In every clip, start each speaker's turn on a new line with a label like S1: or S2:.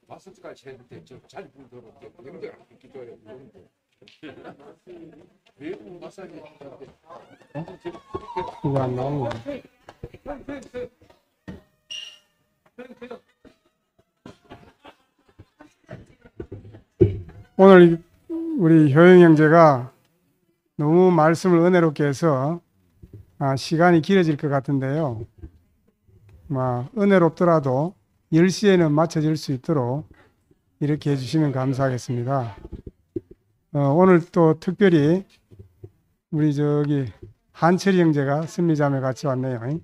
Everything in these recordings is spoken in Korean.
S1: 마스터까지 했는데 저잘 불더라고요. 영도 안 기도해요. 외국 마사지 하는데
S2: 그거 안 나오네. 오늘 우리 효영 형제가 너무 말씀을 은혜롭게 해서 시간이 길어질 것 같은데요. 은혜롭더라도 10시에는 맞춰질 수 있도록 이렇게 해주시면 감사하겠습니다. 오늘 또 특별히 우리 한철이 형제가 선미자매 같이 왔네요.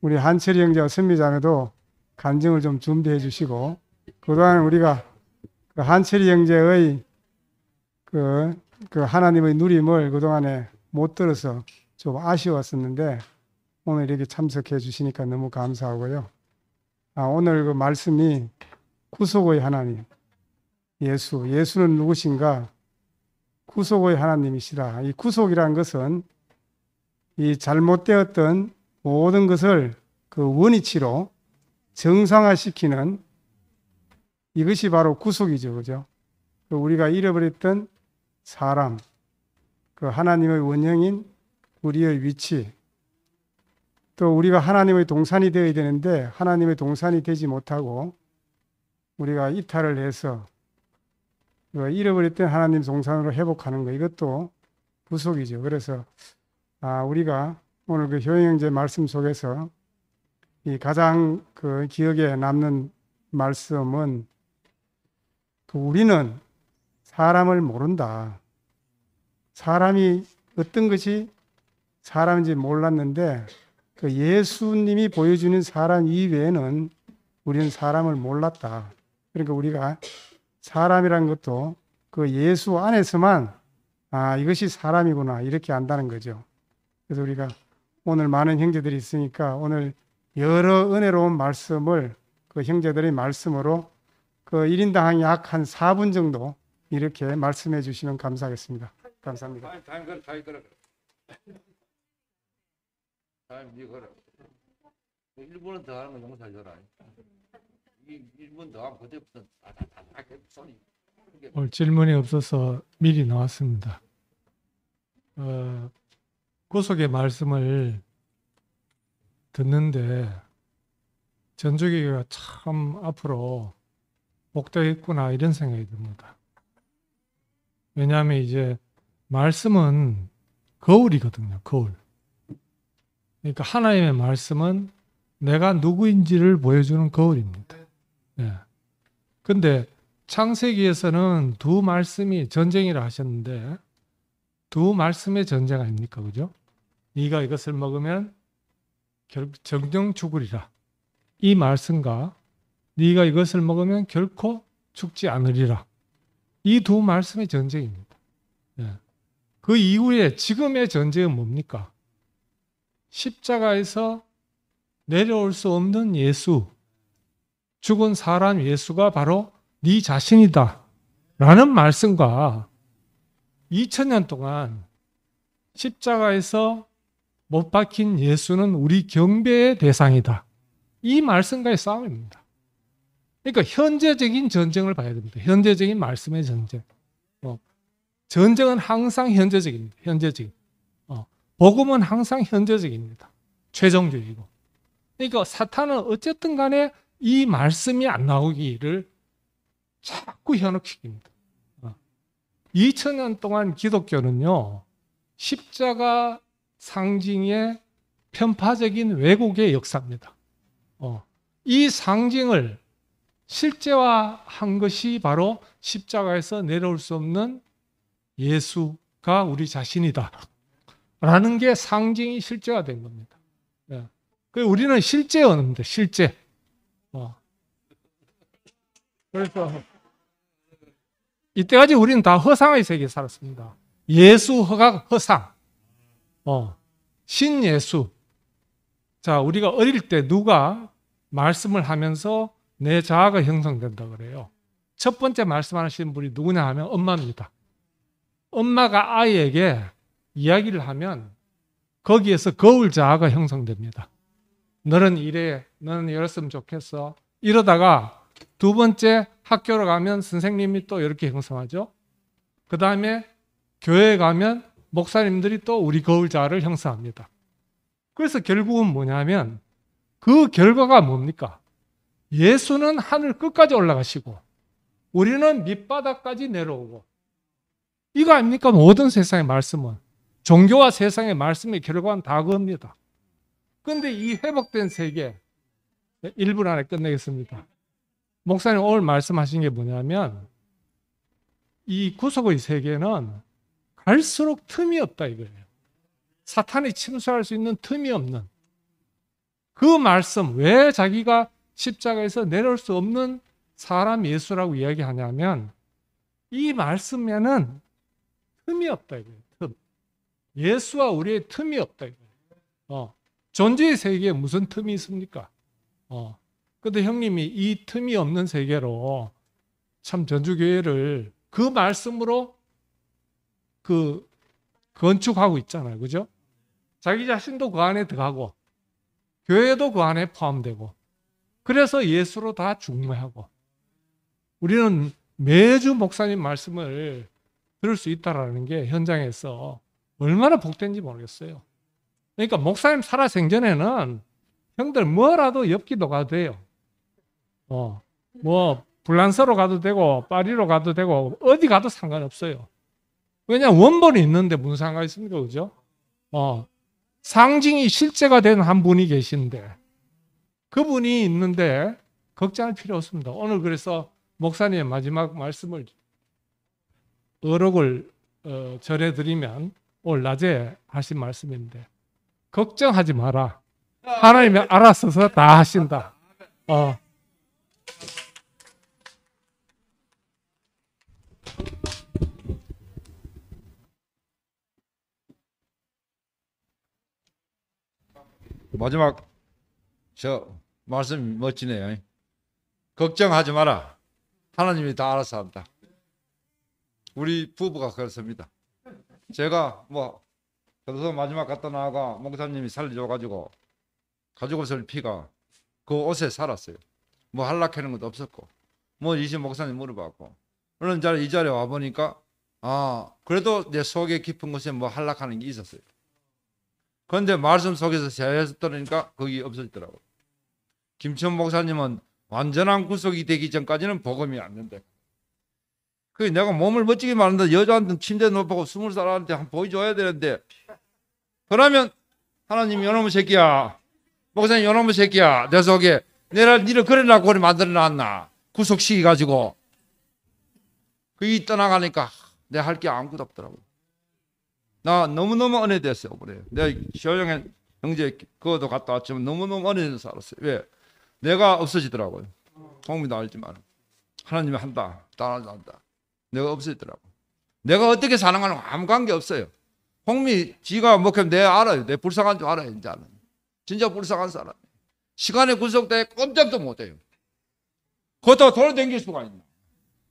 S2: 우리 한철이 형제와 선미자매도 간증을 좀 준비해 주시고, 그동안 우리가 그 한철이 형제의 그 하나님의 누림을 그동안에 못 들어서 좀 아쉬웠었는데, 오늘 이렇게 참석해 주시니까 너무 감사하고요. 오늘 그 말씀이 구속의 하나님, 예수는 누구신가? 구속의 하나님이시라. 이 구속이란 것은 이 잘못되었던 모든 것을 그 원위치로 정상화시키는 이것이 바로 구속이죠. 그죠? 우리가 잃어버렸던 사람, 그 하나님의 원형인 우리의 위치, 또 우리가 하나님의 동산이 되어야 되는데 하나님의 동산이 되지 못하고 우리가 이탈을 해서 잃어버렸던 하나님 동산으로 회복하는 것, 이것도 구속이죠. 그래서 우리가 오늘 그 효영 형제 말씀 속에서 이 가장 그 기억에 남는 말씀은 우리는 사람을 모른다. 사람이 어떤 것이 사람인지 몰랐는데 그 예수님이 보여주는 사람 이외에는 우리는 사람을 몰랐다. 그러니까 우리가 사람이란 것도 그 예수 안에서만 이것이 사람이구나 이렇게 안다는 거죠. 그래서 우리가 오늘 많은 형제들이 있으니까 오늘 여러 은혜로운 말씀을 그 형제들의 말씀으로 그 1인당 약 한 4분 정도 이렇게 말씀해 주시면 감사하겠습니다. 감사합니다.
S1: 다음 걸어. 다음 니 걸어. 1분은 더 하는 거 너무 잘 줘라. 1분 더 하면 그때부터 손이.
S2: 오늘 질문이 없어서 미리 나왔습니다. 구속의 말씀을 듣는데 전주교회가 참 앞으로 복되겠구나 이런 생각이 듭니다. 왜냐하면 이제 말씀은 거울이거든요. 거울. 그러니까 하나님의 말씀은 내가 누구인지를 보여주는 거울입니다. 그런데 창세기에서는 두 말씀이 전쟁이라 하셨는데 두 말씀의 전쟁 아닙니까? 그죠? 네가 이것을 먹으면 정령 죽으리라. 이 말씀과 네가 이것을 먹으면 결코 죽지 않으리라. 이 두 말씀의 전쟁입니다. 그 이후에 지금의 전쟁은 뭡니까? 십자가에서 내려올 수 없는 예수, 죽은 사람 예수가 바로 네 자신이다 라는 말씀과 2000년 동안 십자가에서 못 박힌 예수는 우리 경배의 대상이다. 이 말씀과의 싸움입니다. 그러니까 현재적인 전쟁을 봐야 됩니다. 현재적인 말씀의 전쟁. 전쟁은 항상 현재적입니다. 현재적인. 복음은 항상 현재적입니다. 최종적이고. 그러니까 사탄은 어쨌든 간에 이 말씀이 안 나오기를 자꾸 현혹시킵니다. 2000년 동안 기독교는요, 십자가 상징의 편파적인 왜곡의 역사입니다. 이 상징을 실제화한 것이 바로 십자가에서 내려올 수 없는 예수가 우리 자신이다 라는 게 상징이 실제화된 겁니다. 우리는 실제 언어입니다. 실제. 그래서 이때까지 우리는 다 허상의 세계에 살았습니다. 예수, 허각, 허상. 신예수. 자, 우리가 어릴 때 누가 말씀을 하면서 내 자아가 형성된다 그래요. 첫 번째 말씀하시는 분이 누구냐 하면 엄마입니다. 엄마가 아이에게 이야기를 하면 거기에서 거울 자아가 형성됩니다. 너는 이래, 너는 이랬으면 좋겠어. 이러다가
S3: 두 번째 학교로 가면 선생님이 또 이렇게 형성하죠. 그 다음에 교회에 가면 목사님들이 또 우리 거울자를 형성합니다. 그래서 결국은 뭐냐면 그 결과가 뭡니까? 예수는 하늘 끝까지 올라가시고 우리는 밑바닥까지 내려오고, 이거 아닙니까? 모든 세상의 말씀은, 종교와 세상의 말씀의 결과는 다 그겁니다. 그런데 이 회복된 세계, 1분 안에 끝내겠습니다. 목사님 오늘 말씀하신 게 뭐냐면 이 구속의 세계는 갈수록 틈이 없다 이거예요. 사탄이 침수할 수 있는 틈이 없는 그 말씀, 왜 자기가 십자가에서 내려올 수 없는 사람 예수라고 이야기하냐면 이 말씀에는 틈이 없다 이거예요. 틈. 예수와 우리의 틈이 없다 이거예요. 존재의 세계에 무슨 틈이 있습니까? 근데 형님이 이 틈이 없는 세계로 참 전주교회를 그 말씀으로 건축하고 있잖아요. 그죠? 자기 자신도 그 안에 들어가고 교회도 그 안에 포함되고, 그래서 예수로 다 중매하고, 우리는 매주 목사님 말씀을 들을 수 있다라는 게 현장에서 얼마나 복된지 모르겠어요. 그러니까 목사님 살아생전에는 형들 뭐라도 엽기도가 돼요. 뭐 불란서로 가도 되고 파리로 가도 되고 어디 가도 상관없어요. 왜냐하면 원본이 있는데 무슨 상관이 있습니까? 그죠? 상징이 실제가 된 한 분이 계신데, 그분이 있는데 걱정할 필요 없습니다. 오늘 그래서 목사님의 마지막 말씀을 어록을 전해드리면 오늘 낮에 하신 말씀인데, 걱정하지 마라. 하나님이 알아서서 다 하신다.
S1: 마지막 저 말씀 멋지네요. 걱정하지 마라. 하나님이 다 알아서 한다. 우리 부부가 그렇습니다. 제가 교도소 마지막 갔다 나가 목사님이 살려줘가지고 가죽 옷을 피가 그 옷에 살았어요. 뭐 할락하는 것도 없었고, 이신 목사님 물어봤고, 어느 날 이 자리에 와 보니까 그래도 내 속에 깊은 곳에 할락하는 게 있었어요. 그런데 말씀 속에서 세해서 떨으니까 거기 없어지더라고요. 김천 목사님은 완전한 구속이 되기 전까지는 복음이 안 된대. 그 내가 몸을 멋지게 만든다, 여자한테 침대에 놓고 20살한테 한번 보여줘야 되는데, 그러면 하나님 요놈의 새끼야, 목사님 요놈의 새끼야, 내 속에 내가 니를 그래놓고 그래 만들어놨나, 구속시켜가지고. 그게 떠나가니까 내가 할 게 아무것도 없더라고요. 나 너무너무 은혜됐어요. 그래. 내가 시호영의 형제 그거도 갔다 왔지만 너무너무 은혜돼서 살았어요. 왜? 내가 없어지더라고요. 홍미도 알지만 하나님이 한다, 따라한다. 내가 없어지더라고. 내가 어떻게 사는 건 아무 관계 없어요. 홍미 지가 먹으면 내가 알아요. 내 불쌍한 줄 알아요. 이제는 진짜 불쌍한 사람. 시간에 구속돼 꼼짝도 못해요. 그것도 돌아다닐 수가 있나?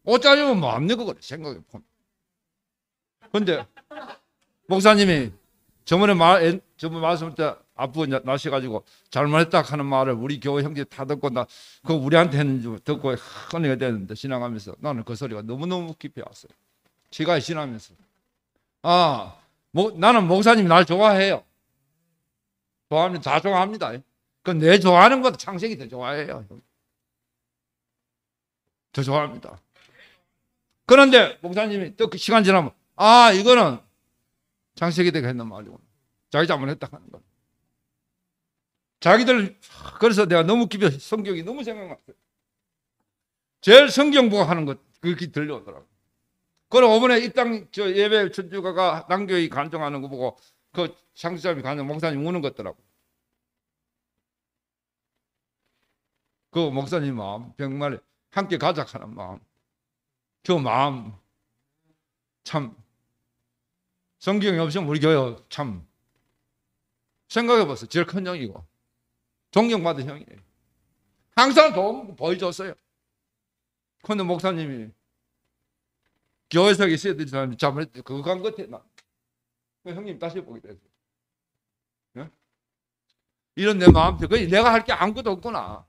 S1: 옷자리면 뭡니까 그래 생각해 보면. 근데 목사님이 저번에 말씀할 때 아프고 나셔가지고 잘못했다 하는 말을 우리 교회 형제 다 듣고 나 그거 우리한테 했는 줄 듣고 은혜가 되는데 지나가면서 나는 그 소리가 너무너무 깊이 왔어요. 시간이 지나면서 나는 목사님이 날 좋아해요. 좋아하면 다 좋아합니다. 그 내 좋아하는 것도 창세기 더 좋아해요. 더 좋아합니다. 그런데 목사님이 또 그 시간 지나면 이거는 창세기 때가 했는 말이고 자기 잘못했다 하는 거. 자기들 그래서 내가 너무 깊이 성경이 너무 생각났어요. 제일 성경 보고 하는 것 그렇게 들려오더라고. 그럼 이번에 이 땅 저 예배 천주가가 남교회 간증하는 거 보고 그 창수자님이 간증 목사님 우는 것 같더라고. 그 목사님 마음 정말 함께 가자 하는 마음, 그 마음 참 성경이 없으면 우리 교회 참 생각해봤어요. 제일 큰 형이고 존경받은 형이에요. 항상 도움 보여줬어요. 그런데 목사님이 교회석에 있어야 되는 사람이 잘못했대. 그거 간 것 같아. 그 형님 다시 보게 됐어요. 네? 이런 내 마음, 내가 할 게 아무것도 없구나.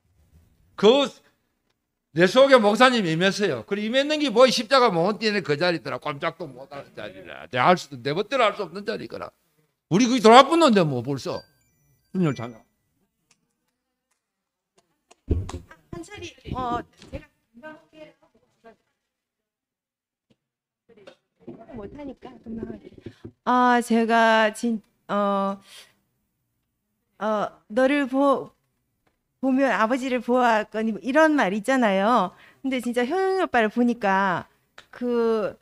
S1: 내 속에 목사님 임했어요. 그리고 임했는 게 뭐 십자가 못 뛰는 그 자리더라. 꼼짝도 못하는 자리라. 내가 할 수도 내 멋대로 할 수 없는 자리거라. 우리 그게 돌아붙는데 뭐 벌써 분열 장갑.
S4: 한 차리 제가 금방 할게요. 못하니까 금방 할게요. 제가 너를 보면 아버지를 보았거니 뭐 이런 말 있잖아요. 근데 진짜 효영이 오빠를 보니까 그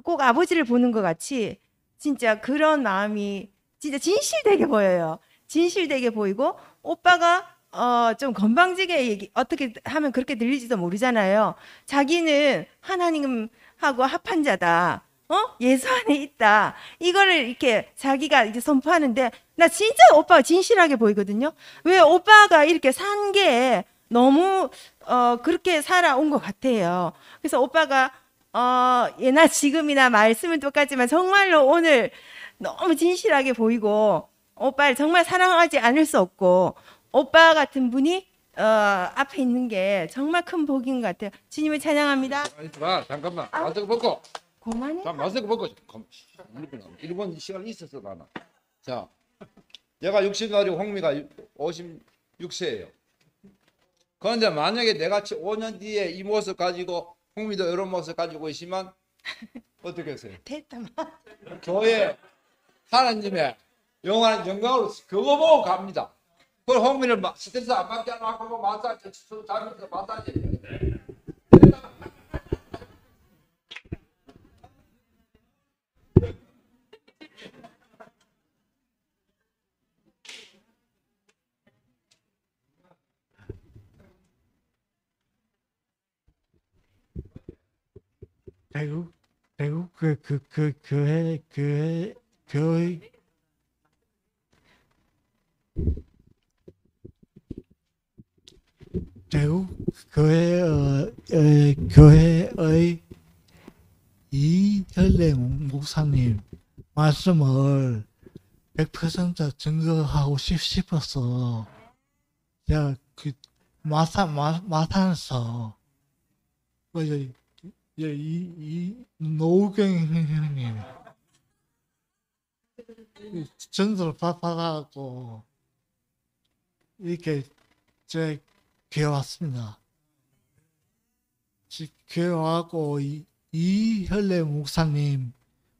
S4: 꼭 아버지를 보는 것 같이 진짜 그런 마음이 진짜 진실되게 보여요. 진실되게 보이고 오빠가 좀 건방지게 어떻게 하면 그렇게 들릴지도 모르잖아요. 자기는 하나님하고 합한 자다. 예수 안에 있다. 이거를 이렇게 자기가 이제 선포하는데 나 진짜 오빠가 진실하게 보이거든요. 왜 오빠가 이렇게 산 게 너무 그렇게 살아온 것 같아요. 그래서 오빠가 예나 지금이나 말씀은 똑같지만 정말로 오늘 너무 진실하게 보이고 오빠를 정말 사랑하지 않을 수 없고 오빠 같은 분이 앞에 있는 게 정말 큰 복인 것 같아요. 주님을 찬양합니다.
S1: 봐, 잠깐만. 마스크 벗고.
S4: 그만해.
S1: 자, 마스크 벗고. 일본 시간 있었어 나는. 자, 내가 60살이고 홍미가 56세예요. 그런데 만약에 내같이 5년 뒤에 이 모습 가지고 홍미도 이런 모습 가지고 있으면 어떻게 했어요?
S4: 됐다.
S1: 교회 하나님의 영원한 영광으로 그거 보고 갑니다. 그걸 홍미를 스트레스 안 받게 하고 마사지 자면서 마사지.
S5: 대국 그 교회 대국 교회의 이현래 목사님 말씀을 100% 증거하고 싶어서 제가 그 마산에서 이 노우경 형님 전도를 받아갖고 이렇게 제 교회 왔습니다. 교회 와갖고 이현래 목사님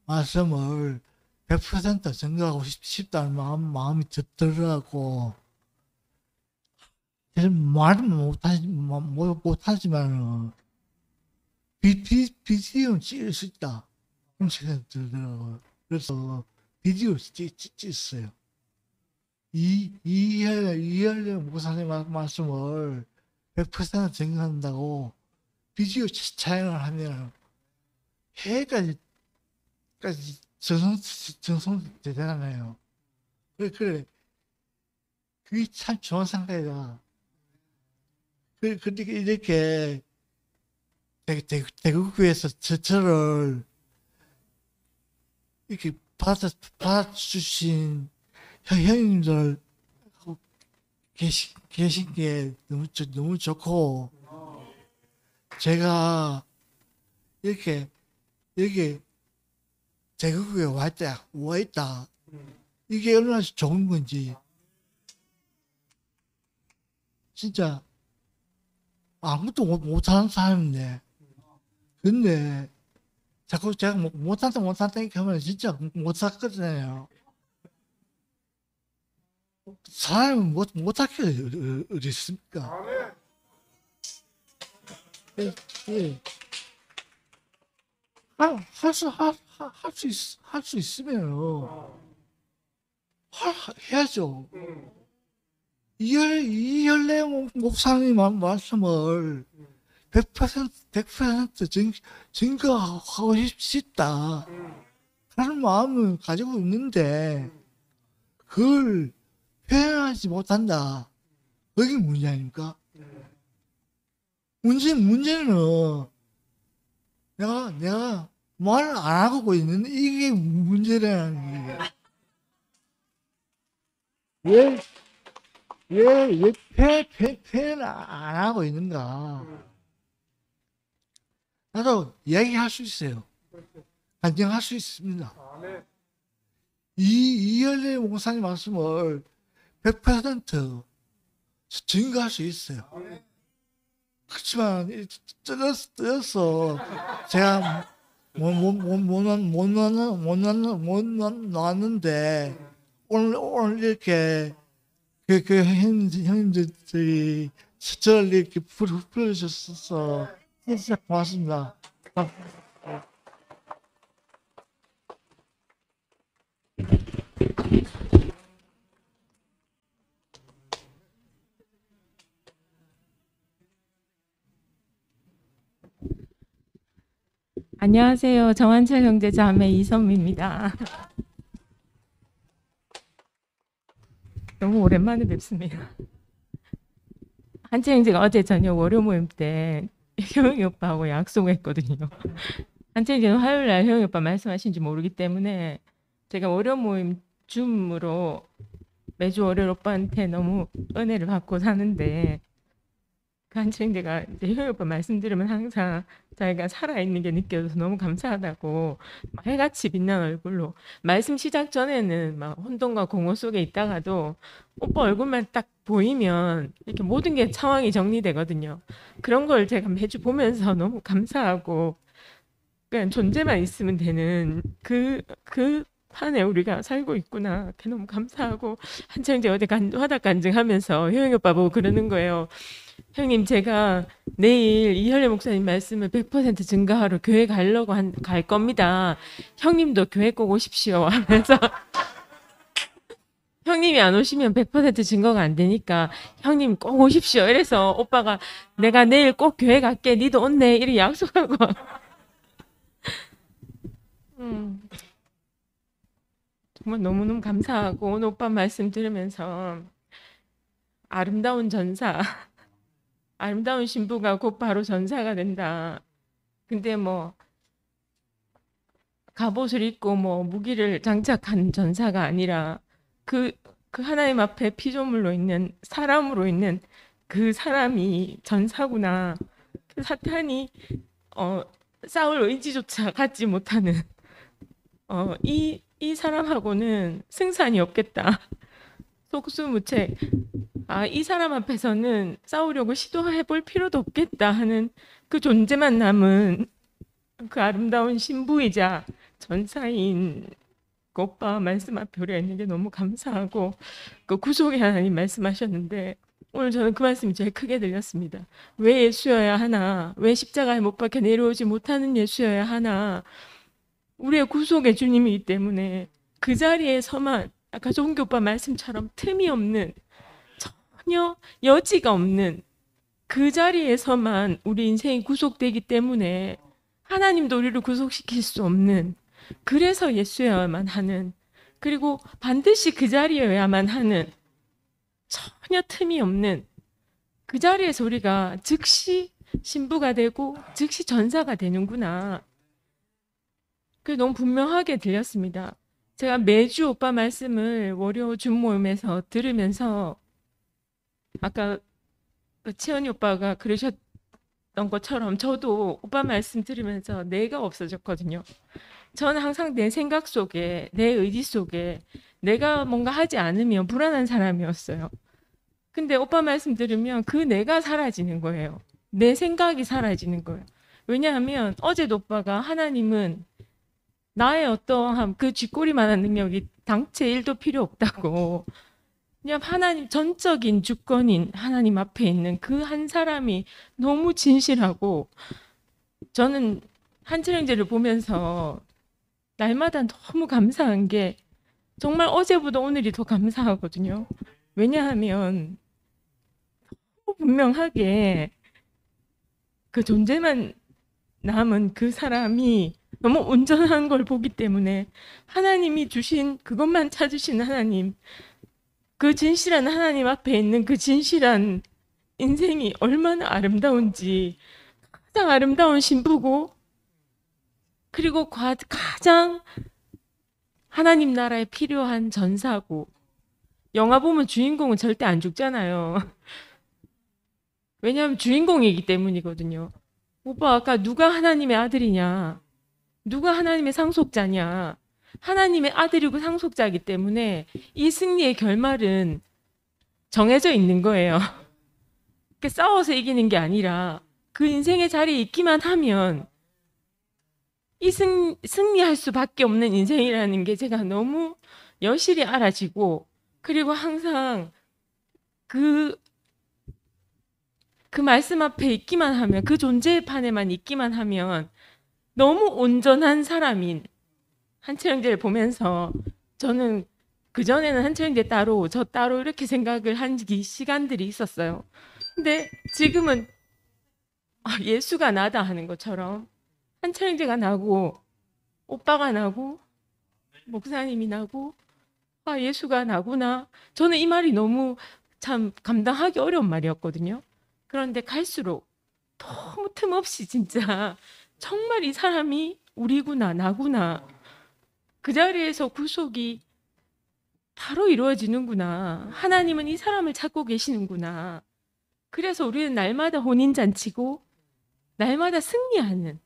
S5: 말씀을 100% 증거하고 싶다는 마음이 들더라고. 말은 못하지만 비디오는 찍을 수 있다. 그런 생각이 들더라고요. 그래서 비디오 찍었어요. 이현래 목사님 말씀을 100% 증거한다고 비디오 촬영을 하면 해까지 정성 대단하네요. 그래. 그게 참 좋은 생각이다. 그러니까 이렇게 대구교회에서 저를 이렇게 받아주신 형님들 계신 게 너무 좋고, 제가 이렇게 대구교회에 와 있다. 이게 얼마나 좋은 건지. 진짜 아무것도 못하는 사람인데, 근데 자꾸 제가 못한다 이렇게 하면 진짜 못하거든요. 사람은 못할 게 어디 있습니까? 예. 할 수 있으면 해야죠. 이현래 목사님 말씀을 100% 증거하고 싶다. 그런 마음을 가지고 있는데, 그걸 표현하지 못한다. 그게 문제 아닙니까? 문제는 내가 말을 안 하고 있는데, 이게 문제라는 게. 왜 표현을 안 하고 있는가? 나도 이야기할 수 있어요. 반증할 수 있습니다. 이열의 목사님 말씀을 100% 증거할 수 있어요. 그렇지만 뜯어서 제가 못 나왔는데 오늘 이렇게 그 형님들이 저를 이렇게 불러주셔서 진짜 고맙습니다.
S6: 안녕하세요. 정한철 형제 자매 이선미입니다. 너무 오랜만에 뵙습니다. 한채 형제가 어제 저녁 월요 모임 때 효영이 오빠하고 약속했거든요. 한채 형제는 화요일 날 효영이 오빠 말씀하신지 모르기 때문에 제가 월요 모임 줌으로 매주 월요일 오빠한테 너무 은혜를 받고 사는데 그 한채 형제가 이제 효영이 오빠 말씀 들으면 항상 자기가 살아있는 게 느껴져서 너무 감사하다고 막 해같이 빛난 얼굴로 말씀 시작 전에는 막 혼돈과 공허 속에 있다가도 오빠 얼굴만 딱 보이면 이렇게 모든 게 상황이 정리되거든요. 그런 걸 제가 매주 보면서 너무 감사하고 그냥 존재만 있으면 되는 그 판에 우리가 살고 있구나. 너무 감사하고 한참 이제 어디 화답 간증하면서 효영이 오빠 보고 그러는 거예요. 형님 제가 내일 이현래 목사님 말씀을 100% 증거하러 교회 가려고 갈 겁니다. 형님도 교회 꼭 오십시오 하면서 형님이 안 오시면 100% 증거가 안 되니까 형님 꼭 오십시오. 이래서 오빠가 내가 내일 꼭 교회 갈게. 니도 온네. 이렇게 약속하고 정말 너무너무 감사하고 오늘 오빠 말씀 들으면서 아름다운 전사 아름다운 신부가 곧 바로 전사가 된다. 근데 뭐 갑옷을 입고 뭐 무기를 장착한 전사가 아니라 그 하나님 앞에 피조물로 있는 사람으로 있는 그 사람이 전사구나. 그 사탄이 싸울 의지조차 갖지 못하는 이 사람하고는 승산이 없겠다. 속수무책. 이 사람 앞에서는 싸우려고 시도해 볼 필요도 없겠다 하는 그 존재만 남은 그 아름다운 신부이자 전사인 그 오빠 말씀 앞에 우리가 있는 게 너무 감사하고 그 구속의 하나님 말씀하셨는데 오늘 저는 그 말씀이 제일 크게 들렸습니다. 왜 예수여야 하나? 왜 십자가에 못 박혀 내려오지 못하는 예수여야 하나? 우리의 구속의 주님이기 때문에 그 자리에서만 아까 종교 오빠 말씀처럼 틈이 없는 전혀 여지가 없는 그 자리에서만 우리 인생이 구속되기 때문에 하나님도 우리를 구속시킬 수 없는 그래서 예수여야만 하는 그리고 반드시 그 자리여야만 하는 전혀 틈이 없는 그 자리에서 우리가 즉시 신부가 되고 즉시 전사가 되는구나. 그게 너무 분명하게 들렸습니다. 제가 매주 오빠 말씀을 월요 줌 모임에서 들으면서 아까 채연이 오빠가 그러셨던 것처럼 저도 오빠 말씀 들으면서 내가 없어졌거든요. 저는 항상 내 생각 속에 내 의지 속에 내가 뭔가 하지 않으면 불안한 사람이었어요. 근데 오빠 말씀 들으면 그 내가 사라지는 거예요. 내 생각이 사라지는 거예요. 왜냐하면 어제도 오빠가 하나님은 나의 어떠한 그 쥐꼬리만한 능력이 당체 1도 필요 없다고 그냥 하나님 전적인 주권인 하나님 앞에 있는 그 한 사람이 너무 진실하고 저는 한철형제를 보면서 날마다 너무 감사한 게 정말 어제보다 오늘이 더 감사하거든요. 왜냐하면 너무 분명하게 그 존재만 남은 그 사람이 너무 온전한 걸 보기 때문에 하나님이 주신 그것만 찾으신 하나님 그 진실한 하나님 앞에 있는 그 진실한 인생이 얼마나 아름다운지 가장 아름다운 신부고 그리고 가장 하나님 나라에 필요한 전사고 영화 보면 주인공은 절대 안 죽잖아요. 왜냐하면 주인공이기 때문이거든요. 오빠 아까 누가 하나님의 아들이냐? 누가 하나님의 상속자냐? 하나님의 아들이고 상속자이기 때문에 이 승리의 결말은 정해져 있는 거예요. 싸워서 이기는 게 아니라 그 인생의 자리에 있기만 하면 이 승리할 수밖에 없는 인생이라는 게 제가 너무 여실히 알아지고, 그리고 항상 그 말씀 앞에 있기만 하면, 그 존재의 판에만 있기만 하면 너무 온전한 사람인 한채영제를 보면서 저는 그전에는 한채영제 따로 저 따로 이렇게 생각을 한 시간들이 있었어요. 근데 지금은 예수가 나다 하는 것처럼 한채영제가 나고 오빠가 나고 목사님이 나고 예수가 나구나. 저는 이 말이 너무 참 감당하기 어려운 말이었거든요. 그런데 갈수록 너무 틈없이 진짜 정말 이 사람이 우리구나, 나구나. 그 자리에서 구속이 바로 이루어지는구나. 하나님은 이 사람을 찾고 계시는구나. 그래서 우리는 날마다 혼인잔치고 날마다 승리하는,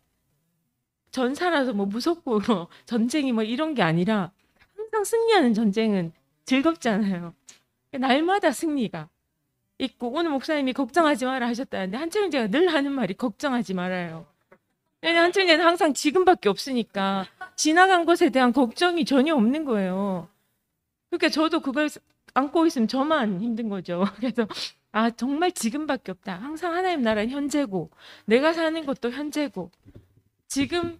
S6: 전사라서 뭐 무섭고 전쟁이 뭐 이런 게 아니라 항상 승리하는 전쟁은 즐겁잖아요. 날마다 승리가 있고, 오늘 목사님이 걱정하지 마라 하셨다는데 한채영제가 늘 하는 말이 걱정하지 말아요. 왜냐면 한채영제는 항상 지금밖에 없으니까 지나간 것에 대한 걱정이 전혀 없는 거예요. 그러니까 저도 그걸 안고 있으면 저만 힘든 거죠. 그래서 정말 지금밖에 없다. 항상 하나님 나라는 현재고 내가 사는 것도 현재고, 지금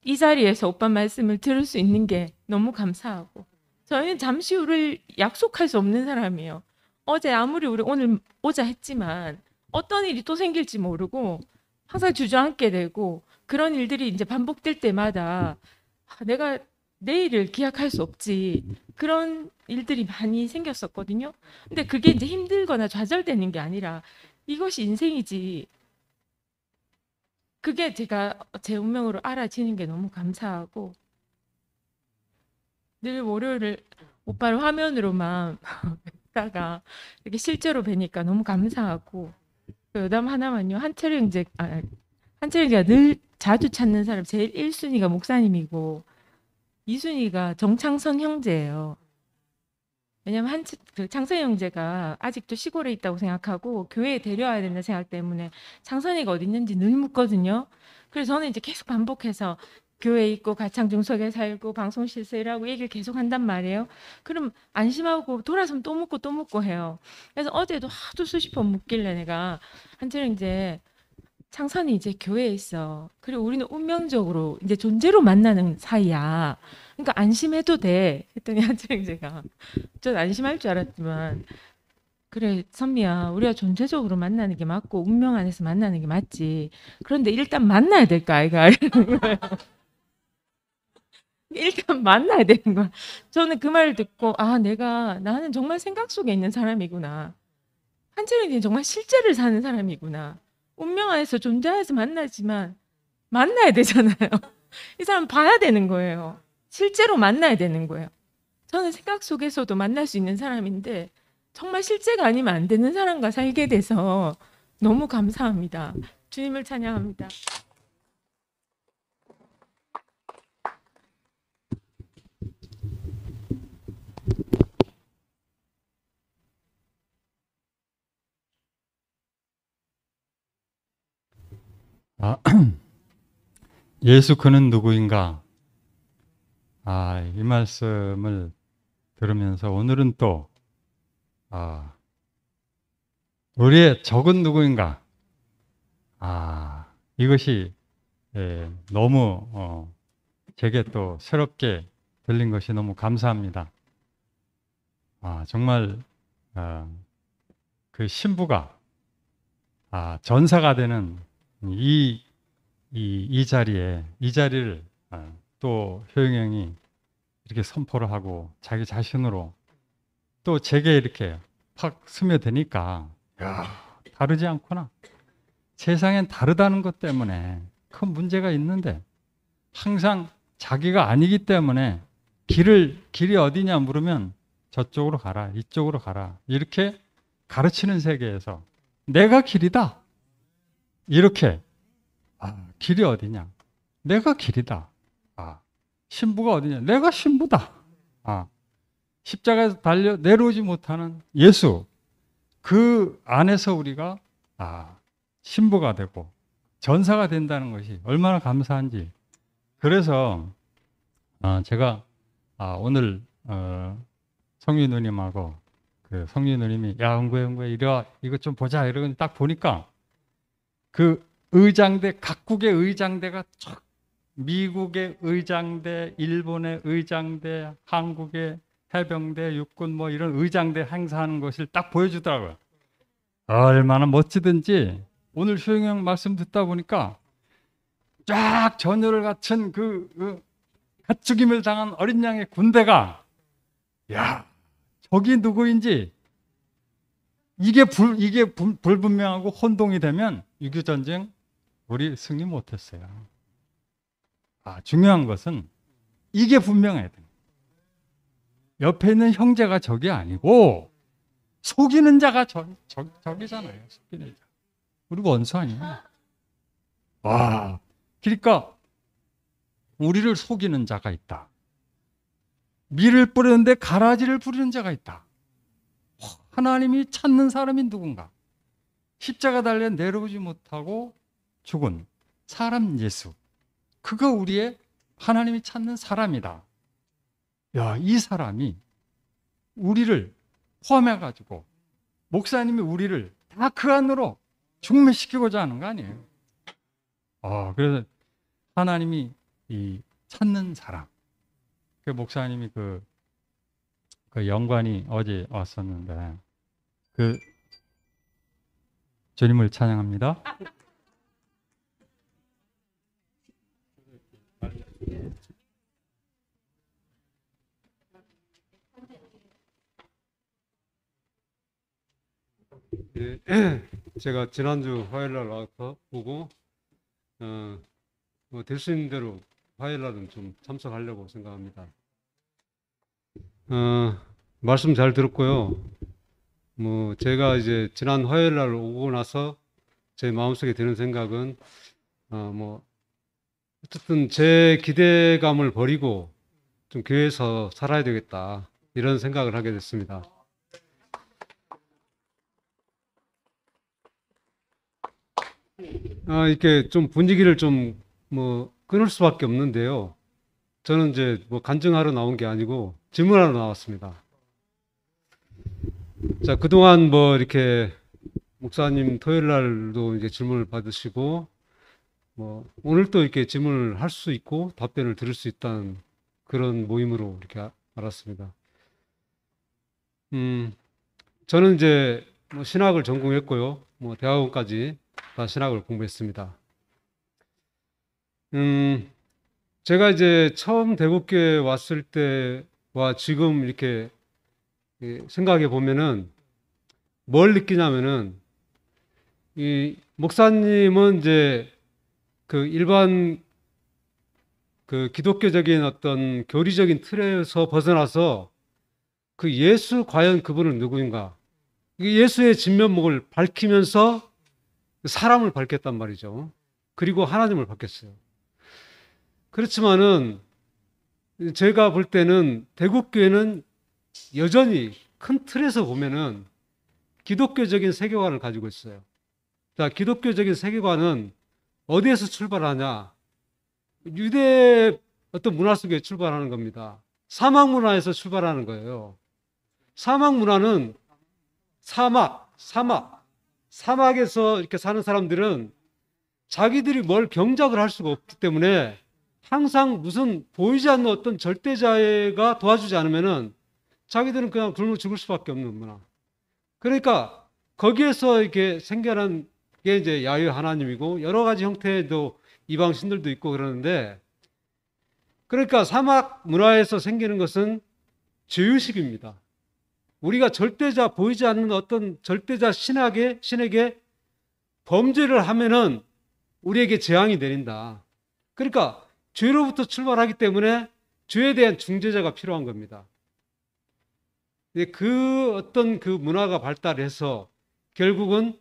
S6: 이 자리에서 오빠 말씀을 들을 수 있는 게 너무 감사하고, 저희는 잠시 후를 약속할 수 없는 사람이에요. 어제 아무리 우리 오늘 오자 했지만 어떤 일이 또 생길지 모르고 항상 주저앉게 되고, 그런 일들이 이제 반복될 때마다 내가 내일을 기약할 수 없지, 그런 일들이 많이 생겼었거든요. 근데 그게 이제 힘들거나 좌절되는 게 아니라 이것이 인생이지, 그게 제가 제 운명으로 알아지는 게 너무 감사하고, 늘 월요일을 오빠를 화면으로만 뵙다가 이렇게 실제로 뵈니까 너무 감사하고, 여담 하나만요. 한채영제가 늘 자주 찾는 사람 제일 1순위가 목사님이고 2순위가 정창선 형제예요. 왜냐면 창선 형제가 아직도 시골에 있다고 생각하고 교회에 데려와야 된다 생각 때문에 창선이가 어디 있는지 늘 묻거든요. 그래서 저는 이제 계속 반복해서 교회에 있고 가창중석에 살고 방송실에서 일하고 얘기를 계속 한단 말이에요. 그럼 안심하고 돌아서면 또 묻고 또 묻고 해요. 그래서 어제도 하도 수십 번 묻길래 내가 한철 이제 창선이 이제 교회에 있어. 그리고 우리는 운명적으로 이제 존재로 만나는 사이야. 그러니까 안심해도 돼. 했더니 한철 이제가 전 안심할 줄 알았지만, 그래 선미야, 우리가 존재적으로 만나는 게 맞고 운명 안에서 만나는 게 맞지. 그런데 일단 만나야 될까 아이가 이러는 거예요. 일단 만나야 되는 거야. 저는 그 말을 듣고 나는 정말 생각 속에 있는 사람이구나. 한철이는 정말 실제를 사는 사람이구나. 운명 안에서 존재해서 만나지만 만나야 되잖아요. 이 사람 봐야 되는 거예요. 실제로 만나야 되는 거예요. 저는 생각 속에서도 만날 수 있는 사람인데 정말 실제가 아니면 안 되는 사람과 살게 돼서 너무 감사합니다. 주님을 찬양합니다.
S7: 예수 그는 누구인가? 이 말씀을 들으면서 오늘은 또 우리의 적은 누구인가? 이것이 너무 제게 또 새롭게 들린 것이 너무 감사합니다. 정말 그 신부가 전사가 되는 이 자리를 또 효영이 형이 이렇게 선포를 하고 자기 자신으로 또 제게 이렇게 팍 스며드니까 다르지 않구나. 세상엔 다르다는 것 때문에 큰 문제가 있는데 항상 자기가 아니기 때문에 길이 어디냐 물으면 저쪽으로 가라, 이쪽으로 가라. 이렇게 가르치는 세계에서 내가 길이다. 이렇게 길이 어디냐? 내가 길이다. 신부가 어디냐? 내가 신부다. 십자가에서 달려 내려오지 못하는 예수. 그 안에서 우리가 신부가 되고 전사가 된다는 것이 얼마나 감사한지. 그래서 제가 오늘 성유 누님하고 그 성유 누님이 야 은구야 이리 와 이것 좀 보자 이러고 딱 보니까 그 의장대 각국의 의장대가 쫙 미국의 의장대, 일본의 의장대, 한국의 해병대, 육군 뭐 이런 의장대 행사하는 것을 딱 보여주더라고요. 얼마나 멋지든지 오늘 효영 말씀 듣다 보니까 쫙 전열을 갖춘 그 가축임을 당한 어린 양의 군대가 야 저기 누구인지 이게 불분명하고 혼동이 되면 6.25 전쟁 우리 승리 못했어요. 중요한 것은 이게 분명해야 돼. 옆에 있는 형제가 적이 아니고 속이는 자가 적이잖아요. 속이는 자. 우리 원수 아니에요. 그러니까 우리를 속이는 자가 있다. 밀을 뿌리는데 가라지를 부리는 자가 있다. 하나님이 찾는 사람이 누군가? 십자가 달려 내려오지 못하고 죽은 사람 예수. 그가 우리의 하나님이 찾는 사람이다. 야, 이 사람이 우리를 포함해가지고 목사님이 우리를 다 그 안으로 중매시키고자 하는 거 아니에요. 그래서 하나님이 이 찾는 사람. 그 목사님이 그 영관이 어제 왔었는데 그 주님을 찬양합니다.
S8: 제가 지난주 화요일 날 와서 보고 될 수 있는 대로 화요일 날은 좀 참석하려고 생각합니다. 말씀 잘 들었고요. 제가 이제 지난 화요일 날 오고 나서 제 마음속에 드는 생각은 어쨌든 제 기대감을 버리고 좀 교회에서 살아야 되겠다 이런 생각을 하게 됐습니다. 이렇게 좀 분위기를 좀 끊을 수밖에 없는데요. 저는 이제 간증하러 나온 게 아니고 질문하러 나왔습니다. 자, 그동안 이렇게 목사님 토요일 날도 이제 질문을 받으시고 오늘 또 이렇게 질문을 할 수 있고 답변을 들을 수 있다는 그런 모임으로 이렇게 알았습니다. 저는 이제 신학을 전공했고요. 대학원까지 다 신학을 공부했습니다. 제가 이제 처음 대국교회 왔을 때와 지금 이렇게 생각해 보면은 뭘 느끼냐면은 이 목사님은 이제 그 일반 그 기독교적인 어떤 교리적인 틀에서 벗어나서 그 예수 과연 그분은 누구인가? 예수의 진면목을 밝히면서 사람을 밝혔단 말이죠. 그리고 하나님을 밝혔어요. 그렇지만은 제가 볼 때는 대국교회는 여전히 큰 틀에서 보면은 기독교적인 세계관을 가지고 있어요. 자, 기독교적인 세계관은 어디에서 출발하냐? 유대 어떤 문화 속에 출발하는 겁니다. 사막 문화에서 출발하는 거예요. 사막 문화는 사막에서 이렇게 사는 사람들은 자기들이 뭘 경작을 할 수가 없기 때문에 항상 무슨 보이지 않는 어떤 절대자가 도와주지 않으면은 자기들은 그냥 굶어 죽을 수밖에 없는 문화. 그러니까 거기에서 이렇게 생겨난 게 이제 야훼 하나님이고 여러 가지 형태도 이방 신들도 있고 그러는데, 그러니까 사막 문화에서 생기는 것은 죄의식입니다. 우리가 절대자, 보이지 않는 어떤 절대자 신에게 범죄를 하면은 우리에게 재앙이 내린다. 그러니까 죄로부터 출발하기 때문에 죄에 대한 중재자가 필요한 겁니다. 근데 그 어떤 그 문화가 발달해서 결국은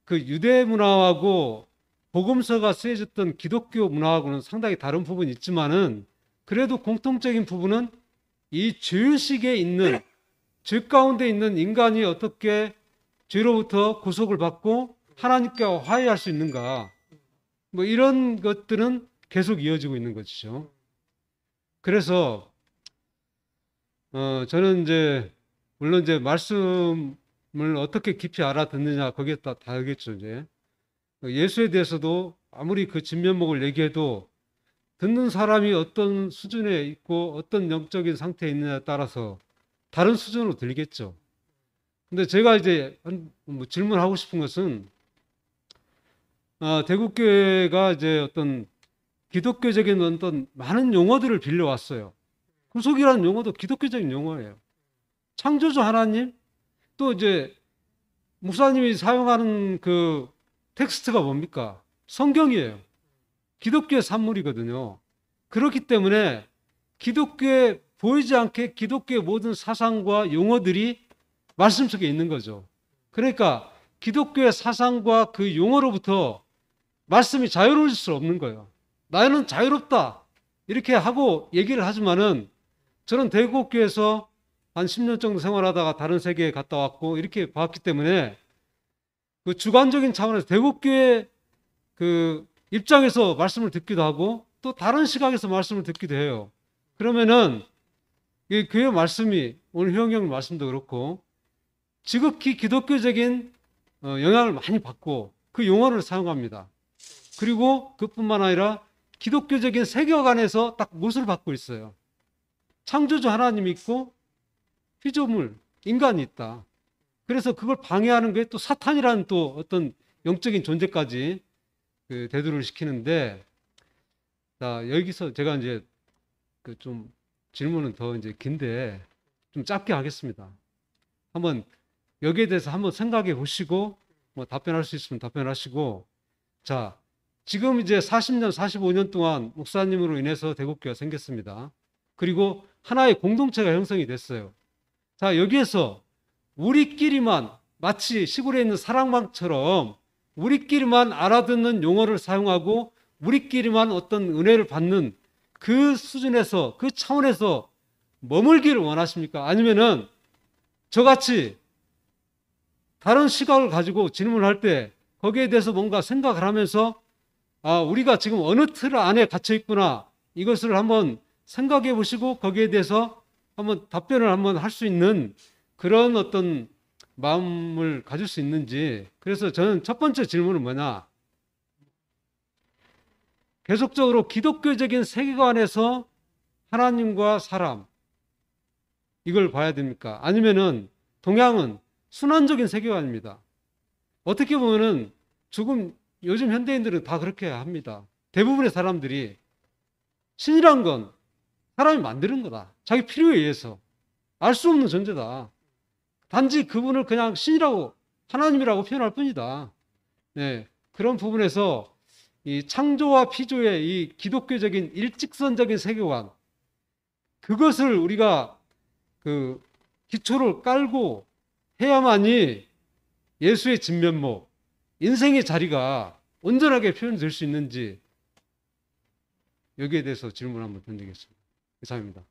S8: 그 유대 문화하고 복음서가 쓰여졌던 기독교 문화하고는 상당히 다른 부분이 있지만은 그래도 공통적인 부분은 이 죄의식에 있는 죄 가운데 있는 인간이 어떻게 죄로부터 구속을 받고 하나님께 화해할 수 있는가, 뭐 이런 것들은 계속 이어지고 있는 것이죠. 그래서 저는 이제 물론 이제 말씀을 어떻게 깊이 알아듣느냐 거기에 따라 다르겠죠. 이제 예수에 대해서도 아무리 그 진면목을 얘기해도 듣는 사람이 어떤 수준에 있고 어떤 영적인 상태에 있느냐에 따라서 다른 수준으로 들리겠죠. 근데 제가 이제 뭐 질문하고 싶은 것은 대국교회가 이제 어떤 기독교적인 어떤 많은 용어들을 빌려왔어요. 구속이라는 용어도 기독교적인 용어예요. 창조주 하나님, 또 이제 목사님이 사용하는 그 텍스트가 뭡니까? 성경이에요. 기독교의 산물이거든요. 그렇기 때문에 기독교에 보이지 않게 기독교의 모든 사상과 용어들이 말씀 속에 있는 거죠. 그러니까 기독교의 사상과 그 용어로부터 말씀이 자유로울 수 없는 거예요. 나는 자유롭다 이렇게 하고 얘기를 하지만은 저는 대국교에서 한 10년 정도 생활하다가 다른 세계에 갔다 왔고 이렇게 봤기 때문에 그 주관적인 차원에서 대국교의 그 입장에서 말씀을 듣기도 하고 또 다른 시각에서 말씀을 듣기도 해요. 그러면은 이 교회 말씀이 오늘 효영 말씀도 그렇고 지극히 기독교적인 영향을 많이 받고 그 용어를 사용합니다. 그리고 그뿐만 아니라 기독교적인 세계관에서 딱 못을 받고 있어요. 창조주 하나님이 있고 피조물, 인간이 있다. 그래서 그걸 방해하는 게 또 사탄이라는 또 어떤 영적인 존재까지 대두를 시키는데, 자, 여기서 제가 이제 그 좀 질문은 더 이제 긴데 좀 짧게 하겠습니다. 한번 여기에 대해서 한번 생각해 보시고 뭐 답변할 수 있으면 답변하시고, 자, 지금 이제 40년, 45년 동안 목사님으로 인해서 대국교가 생겼습니다. 그리고 하나의 공동체가 형성이 됐어요. 자, 여기에서 우리끼리만 마치 시골에 있는 사랑방처럼 우리끼리만 알아듣는 용어를 사용하고 우리끼리만 어떤 은혜를 받는 그 수준에서 그 차원에서 머물기를 원하십니까? 아니면은 저같이 다른 시각을 가지고 질문할 때 거기에 대해서 뭔가 생각을 하면서 우리가 지금 어느 틀 안에 갇혀 있구나 이것을 한번 생각해 보시고 거기에 대해서 한번 답변을 한번 할 수 있는 그런 어떤 마음을 가질 수 있는지. 그래서 저는 첫 번째 질문은 뭐냐, 계속적으로 기독교적인 세계관에서 하나님과 사람 이걸 봐야 됩니까? 아니면은 동양은 순환적인 세계관입니다. 어떻게 보면은 요즘 현대인들은 다 그렇게 합니다. 대부분의 사람들이 신이란 건 사람이 만드는 거다. 자기 필요에 의해서. 알 수 없는 존재다. 단지 그분을 그냥 신이라고, 하나님이라고 표현할 뿐이다. 네, 그런 부분에서 이 창조와 피조의 이 기독교적인 일직선적인 세계관, 그것을 우리가 그 기초를 깔고 해야만이 예수의 진면목, 인생의 자리가 온전하게 표현될 수 있는지, 여기에 대해서 질문 한번 던지겠습니다. 이상입니다.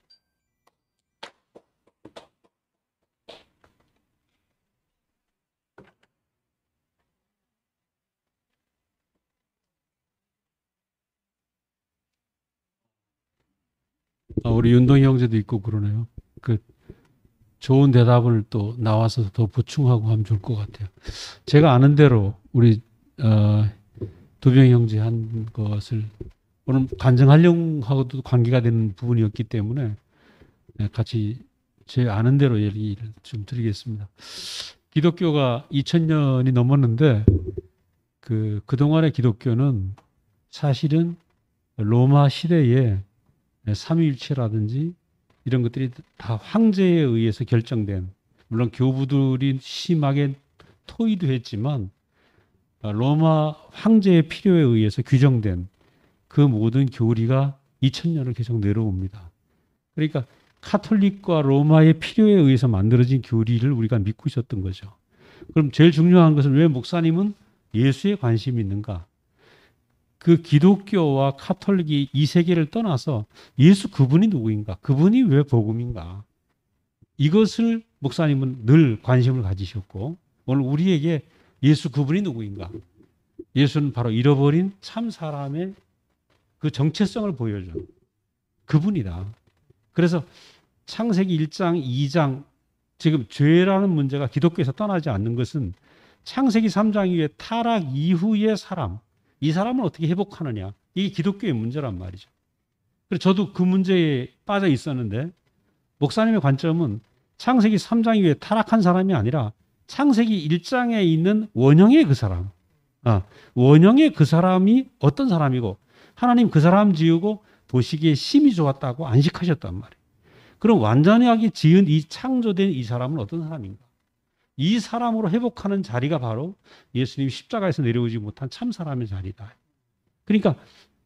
S9: 우리 윤동희 형제도 있고 그러네요. 그 좋은 대답을 또 나와서 더 보충하고 하면 좋을 것 같아요. 제가 아는 대로 우리 두병 형제 한 것을 오늘 간증하려고도 관계가 되는 부분이었기 때문에 같이 제 아는 대로 얘기를 좀 드리겠습니다. 기독교가 2000년이 넘었는데 그동안의 기독교는 사실은 로마 시대에 삼위일체라든지 이런 것들이 다 황제에 의해서 결정된, 물론 교부들이 심하게 토의도 했지만 로마 황제의 필요에 의해서 규정된 그 모든 교리가 2000년을 계속 내려옵니다. 그러니까 카톨릭과 로마의 필요에 의해서 만들어진 교리를 우리가 믿고 있었던 거죠. 그럼 제일 중요한 것은 왜 목사님은 예수에 관심이 있는가? 그 기독교와 카톨릭이 이 세계를 떠나서 예수 그분이 누구인가? 그분이 왜 복음인가? 이것을 목사님은 늘 관심을 가지셨고 오늘 우리에게 예수 그분이 누구인가? 예수는 바로 잃어버린 참 사람의 그 정체성을 보여줘. 그분이다. 그래서 창세기 1장, 2장 지금 죄라는 문제가 기독교에서 떠나지 않는 것은 창세기 3장 이후에 타락 이후의 사람, 이 사람을 어떻게 회복하느냐. 이게 기독교의 문제란 말이죠. 그래서 저도 그 문제에 빠져 있었는데 목사님의 관점은 창세기 3장 이후에 타락한 사람이 아니라 창세기 1장에 있는 원형의 그 사람, 원형의 그 사람이 어떤 사람이고 하나님 그 사람 지으고 보시기에 심히 좋았다고 안식하셨단 말이에요. 그럼 완전하게 지은 이 창조된 이 사람은 어떤 사람인가? 이 사람으로 회복하는 자리가 바로 예수님이 십자가에서 내려오지 못한 참 사람의 자리다. 그러니까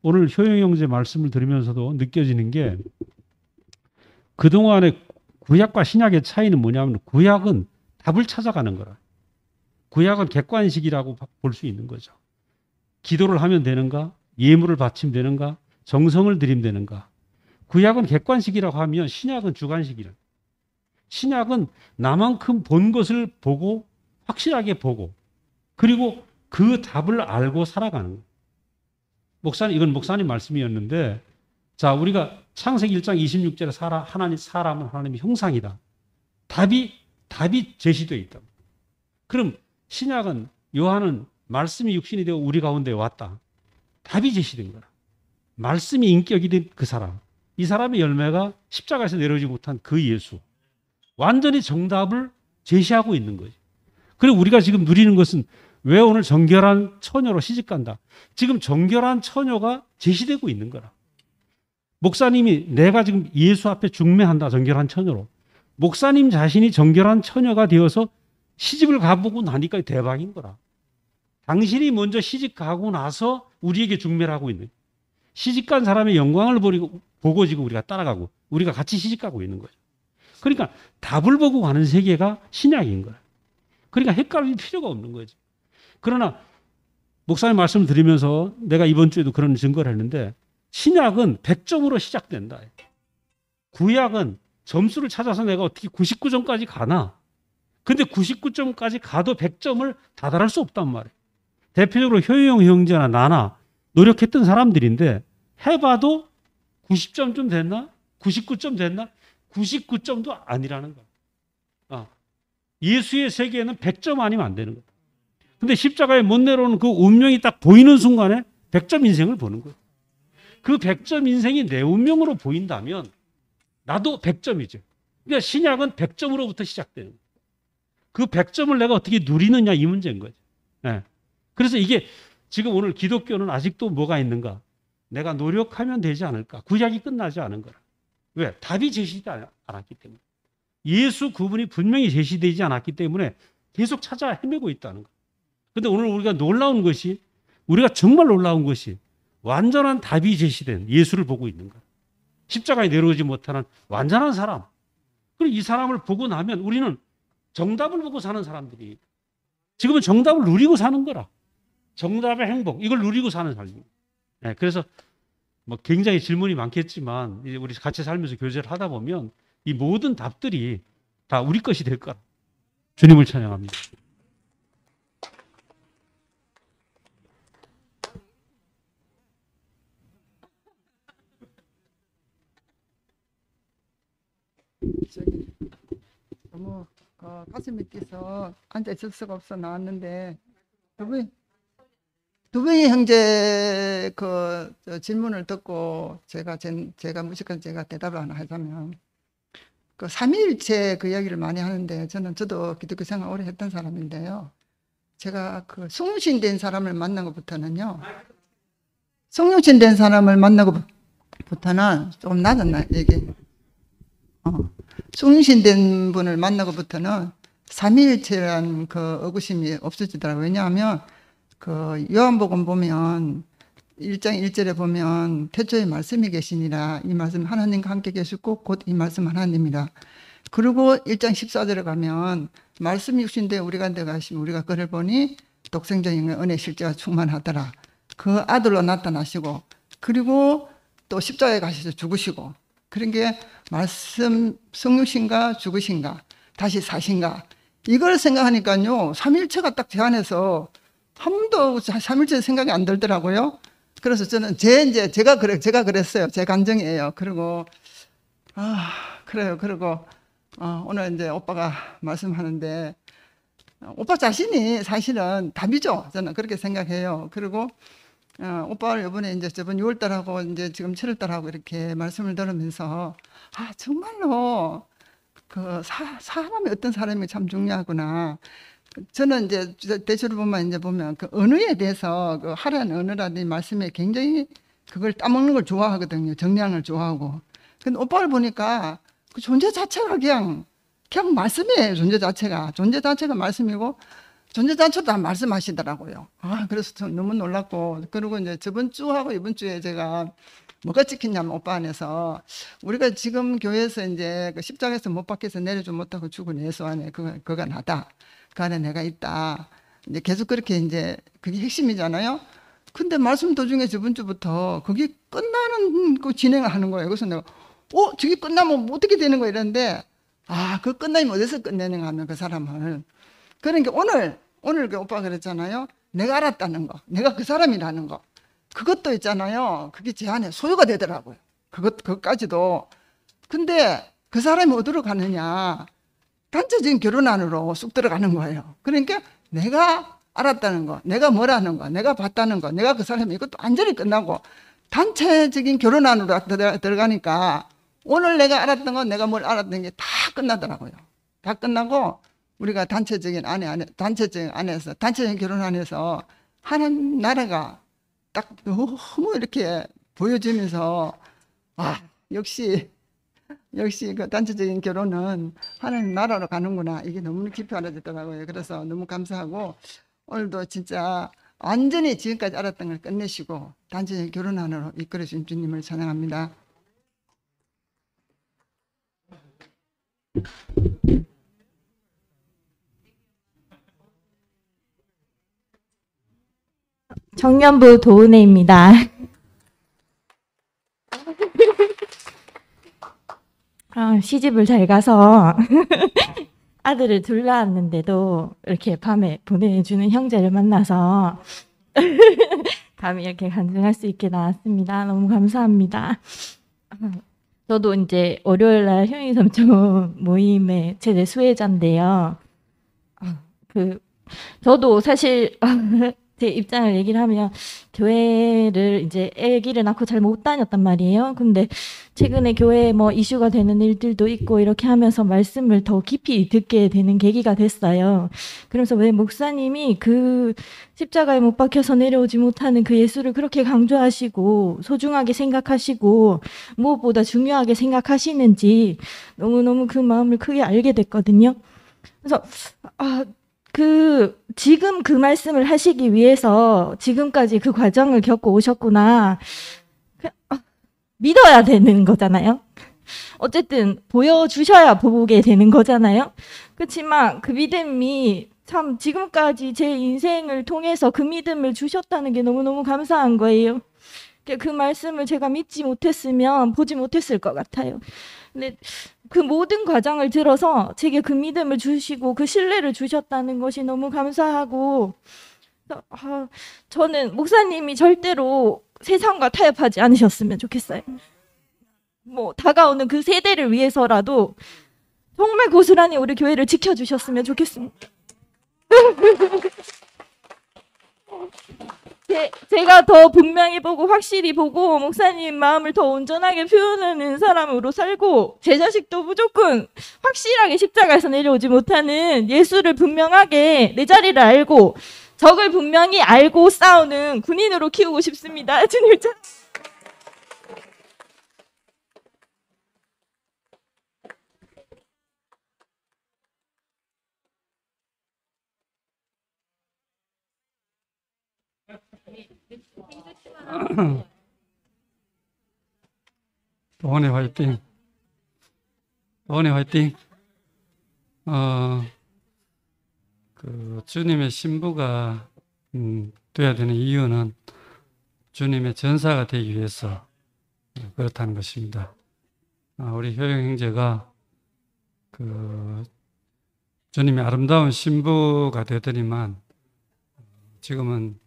S9: 오늘 효영 형제 말씀을 들으면서도 느껴지는 게 그동안의 구약과 신약의 차이는 뭐냐면 구약은 답을 찾아가는 거라. 구약은 객관식이라고 볼 수 있는 거죠. 기도를 하면 되는가? 예물을 바치면 되는가? 정성을 드리면 되는가? 구약은 객관식이라고 하면 신약은 주관식이라. 신약은 나만큼 본 것을 보고 확실하게 보고 그리고 그 답을 알고 살아가는 거예요. 목사님, 이건 목사님 말씀이었는데 자, 우리가 창세기 1장 26절에 사람은 하나님의 형상이다. 답이 제시되어 있다. 그럼 신약은 요한은 말씀이 육신이 되어 우리 가운데 왔다. 답이 제시된 거라. 말씀이 인격이 된 그 사람. 이 사람의 열매가 십자가에서 내려오지 못한 그 예수. 완전히 정답을 제시하고 있는 거지. 그리고 우리가 지금 누리는 것은 왜 오늘 정결한 처녀로 시집간다. 지금 정결한 처녀가 제시되고 있는 거라. 목사님이 내가 지금 예수 앞에 중매한다. 정결한 처녀로. 목사님 자신이 정결한 처녀가 되어서 시집을 가보고 나니까 대박인 거라. 당신이 먼저 시집 가고 나서 우리에게 중매를 하고 있는. 시집 간 사람의 영광을 보고 지금 우리가 따라가고 우리가 같이 시집 가고 있는 거죠. 그러니까 답을 보고 가는 세계가 신약인 거야. 그러니까 헷갈릴 필요가 없는 거지. 그러나 목사님 말씀 드리면서 내가 이번 주에도 그런 증거를 했는데 신약은 100점으로 시작된다. 구약은 점수를 찾아서 내가 어떻게 99점까지 가나. 근데 99점까지 가도 100점을 다달할 수 없단 말이에요. 대표적으로 효영 형제나 나나 노력했던 사람들인데 해봐도 90점 좀 됐나? 99점 됐나? 99점도 아니라는 거야. 예수의 세계에는 100점 아니면 안 되는 거야. 근데 십자가에 못 내려오는 그 운명이 딱 보이는 순간에 100점 인생을 보는 거야. 그 100점 인생이 내 운명으로 보인다면 나도 100점이죠. 그러니까 신약은 100점으로부터 시작되는 거야. 그 100점을 내가 어떻게 누리느냐 이 문제인 거죠. 네. 그래서 이게 지금 오늘 기독교는 아직도 뭐가 있는가? 내가 노력하면 되지 않을까? 구약이 끝나지 않은 거라. 왜? 답이 제시되지 않았기 때문에. 예수 그분이 분명히 제시되지 않았기 때문에 계속 찾아 헤매고 있다는 거예요. 그런데 오늘 우리가 놀라운 것이 우리가 정말 놀라운 것이 완전한 답이 제시된 예수를 보고 있는 거예요. 십자가에 내려오지 못하는 완전한 사람. 그리고 이 사람을 보고 나면 우리는 정답을 보고 사는 사람들이 지금은 정답을 누리고 사는 거라. 정답의 행복 이걸 누리고 사는 삶입니다. 네, 그래서 뭐 굉장히 질문이 많겠지만 이제 우리 같이 살면서 교제를 하다 보면 이 모든 답들이 다 우리 것이 될 거라. 주님을 찬양합니다.
S10: 너무 가슴이 뛰어서 앉아 있을 수가 없어 나왔는데 두 분이 형제 저 질문을 듣고 제가 무식한 제가 대답을 하나 하자면 그 삼위일체 그 이야기를 많이 하는데 저도 기독교 생활 오래 했던 사람인데요. 제가 그 성육신된 사람을 만난 것부터는요. 성육신된 사람을 만난 것부터는 조금 낮았나 이게. 성육신된 분을 만나고부터는 삼위일체라는 그 의구심이 없어지더라고요. 왜냐하면 그 요한복음 보면 1장 1절에 보면 태초에 말씀이 계시니라. 이 말씀 하나님과 함께 계시고 곧 이 말씀 하나님이라. 그리고 1장 14절에 가면 말씀이 육신되 우리가 들어가시면 우리가 그를 보니 독생자의 은혜 실제가 충만하더라. 그 아들로 나타나시고 그리고 또 십자가에 가셔서 죽으시고 그런 게 말씀 성육신가 죽으신가 다시 사신가 이걸 생각하니까요 삼일체가 딱 제 안에서 한 번도 삼일체 생각이 안 들더라고요. 그래서 저는 제가 그랬어요. 제 감정이에요. 그리고 그래요. 그리고 오늘 이제 오빠가 말씀하는데 오빠 자신이 사실은 답이죠. 저는 그렇게 생각해요. 그리고 오빠를 이번에 이제 저번 6월달하고 이제 지금 7월달하고 이렇게 말씀을 들으면서 정말로 그 사람이 어떤 사람이 참 중요하구나. 저는 이제 대체로 보면 그 언어에 대해서 그 하라는 언어라든지 말씀에 굉장히 그걸 따먹는 걸 좋아하거든요. 정리하는 걸 좋아하고. 근데 오빠를 보니까 그 존재 자체가 그냥 말씀이에요. 존재 자체가 말씀이고 존재 자체도 다 말씀하시더라고요. 그래서 전 너무 놀랐고 그리고 이제 저번 주하고 이번 주에 제가 뭐가 찍혔냐면 오빠 안에서 우리가 지금 교회에서 이제 그 십자가에서 못 박혀서 내려주지 못하고 죽은 예수 안에 그가 나다. 그 안에 내가 있다. 이제 계속 그렇게 이제 그게 핵심이잖아요. 근데 말씀 도중에 저번 주부터 그게 끝나는 거 진행을 하는 거예요. 그래서 내가 저게 끝나면 어떻게 되는 거야 이랬는데 그 끝나면 어디서 끝내는가 하면 그 사람을 그러니까 오늘 그 오빠가 그랬잖아요. 내가 알았다는 거, 내가 그 사람이라는 거, 그것도 있잖아요. 그게 제 안에 소유가 되더라고요. 그것까지도. 근데 그 사람이 어디로 가느냐? 단체적인 결혼 안으로 쑥 들어가는 거예요. 그러니까 내가 알았다는 거, 내가 뭐라는 거, 내가 봤다는 거, 내가 그 사람이 이것도 완전히 끝나고 단체적인 결혼 안으로 들어가니까 오늘 내가 알았던 건 내가 뭘 알았던 게 다 끝나더라고요. 다 끝나고 우리가 단체적인 결혼 안에서 하는 나라가 딱 너무 이렇게 보여지면서 역시 그 단체적인 결혼은 하나님 나라로 가는구나. 이게 너무 깊이 알아졌더라고요. 그래서 너무 감사하고 오늘도 진짜 완전히 지금까지 알았던 걸 끝내시고 단체적인 결혼 안으로 이끌어주신 주님을 찬양합니다.
S11: 청년부 도은혜입니다. 시집을 잘 가서 아들을 둘 낳았는데도 이렇게 밤에 보내주는 형제를 만나서 감히 이렇게 간증할 수 있게 나왔습니다. 너무 감사합니다. 저도 이제 월요일날 효인삼촌 모임의 최대 수혜자인데요. 저도 사실 제 입장을 얘기를 하면 교회를 이제 아기를 낳고 잘 못 다녔단 말이에요. 근데 최근에 교회에 뭐 이슈가 되는 일들도 있고 이렇게 하면서 말씀을 더 깊이 듣게 되는 계기가 됐어요. 그러면서 왜 목사님이 그 십자가에 못 박혀서 내려오지 못하는 그 예수를 그렇게 강조하시고 소중하게 생각하시고 무엇보다 중요하게 생각하시는지 너무너무 그 마음을 크게 알게 됐거든요. 그래서 지금 그 말씀을 하시기 위해서 지금까지 그 과정을 겪고 오셨구나. 믿어야 되는 거잖아요. 어쨌든 보여주셔야 보게 되는 거잖아요. 그렇지만 그 믿음이 참 지금까지 제 인생을 통해서 그 믿음을 주셨다는 게 너무너무 감사한 거예요. 그 말씀을 제가 믿지 못했으면 보지 못했을 것 같아요. 근데 그 모든 과정을 들어서 제게 그 믿음을 주시고 그 신뢰를 주셨다는 것이 너무 감사하고 저는 목사님이 절대로 세상과 타협하지 않으셨으면 좋겠어요. 뭐 다가오는 그 세대를 위해서라도 정말 고스란히 우리 교회를 지켜주셨으면 좋겠습니다. 제가 더 분명히 보고 확실히 보고 목사님 마음을 더 온전하게 표현하는 사람으로 살고 제 자식도 무조건 확실하게 십자가에서 내려오지 못하는 예수를 분명하게 내 자리를 알고 적을 분명히 알고 싸우는 군인으로 키우고 싶습니다. 주님 참.
S12: 동원이 화이팅. 동원이 화이팅. 주님의 신부가 돼야 되는 이유는 주님의 전사가 되기 위해서 그렇다는 것입니다. 우리 효영 형제가 주님의 아름다운 신부가 되더니만 지금은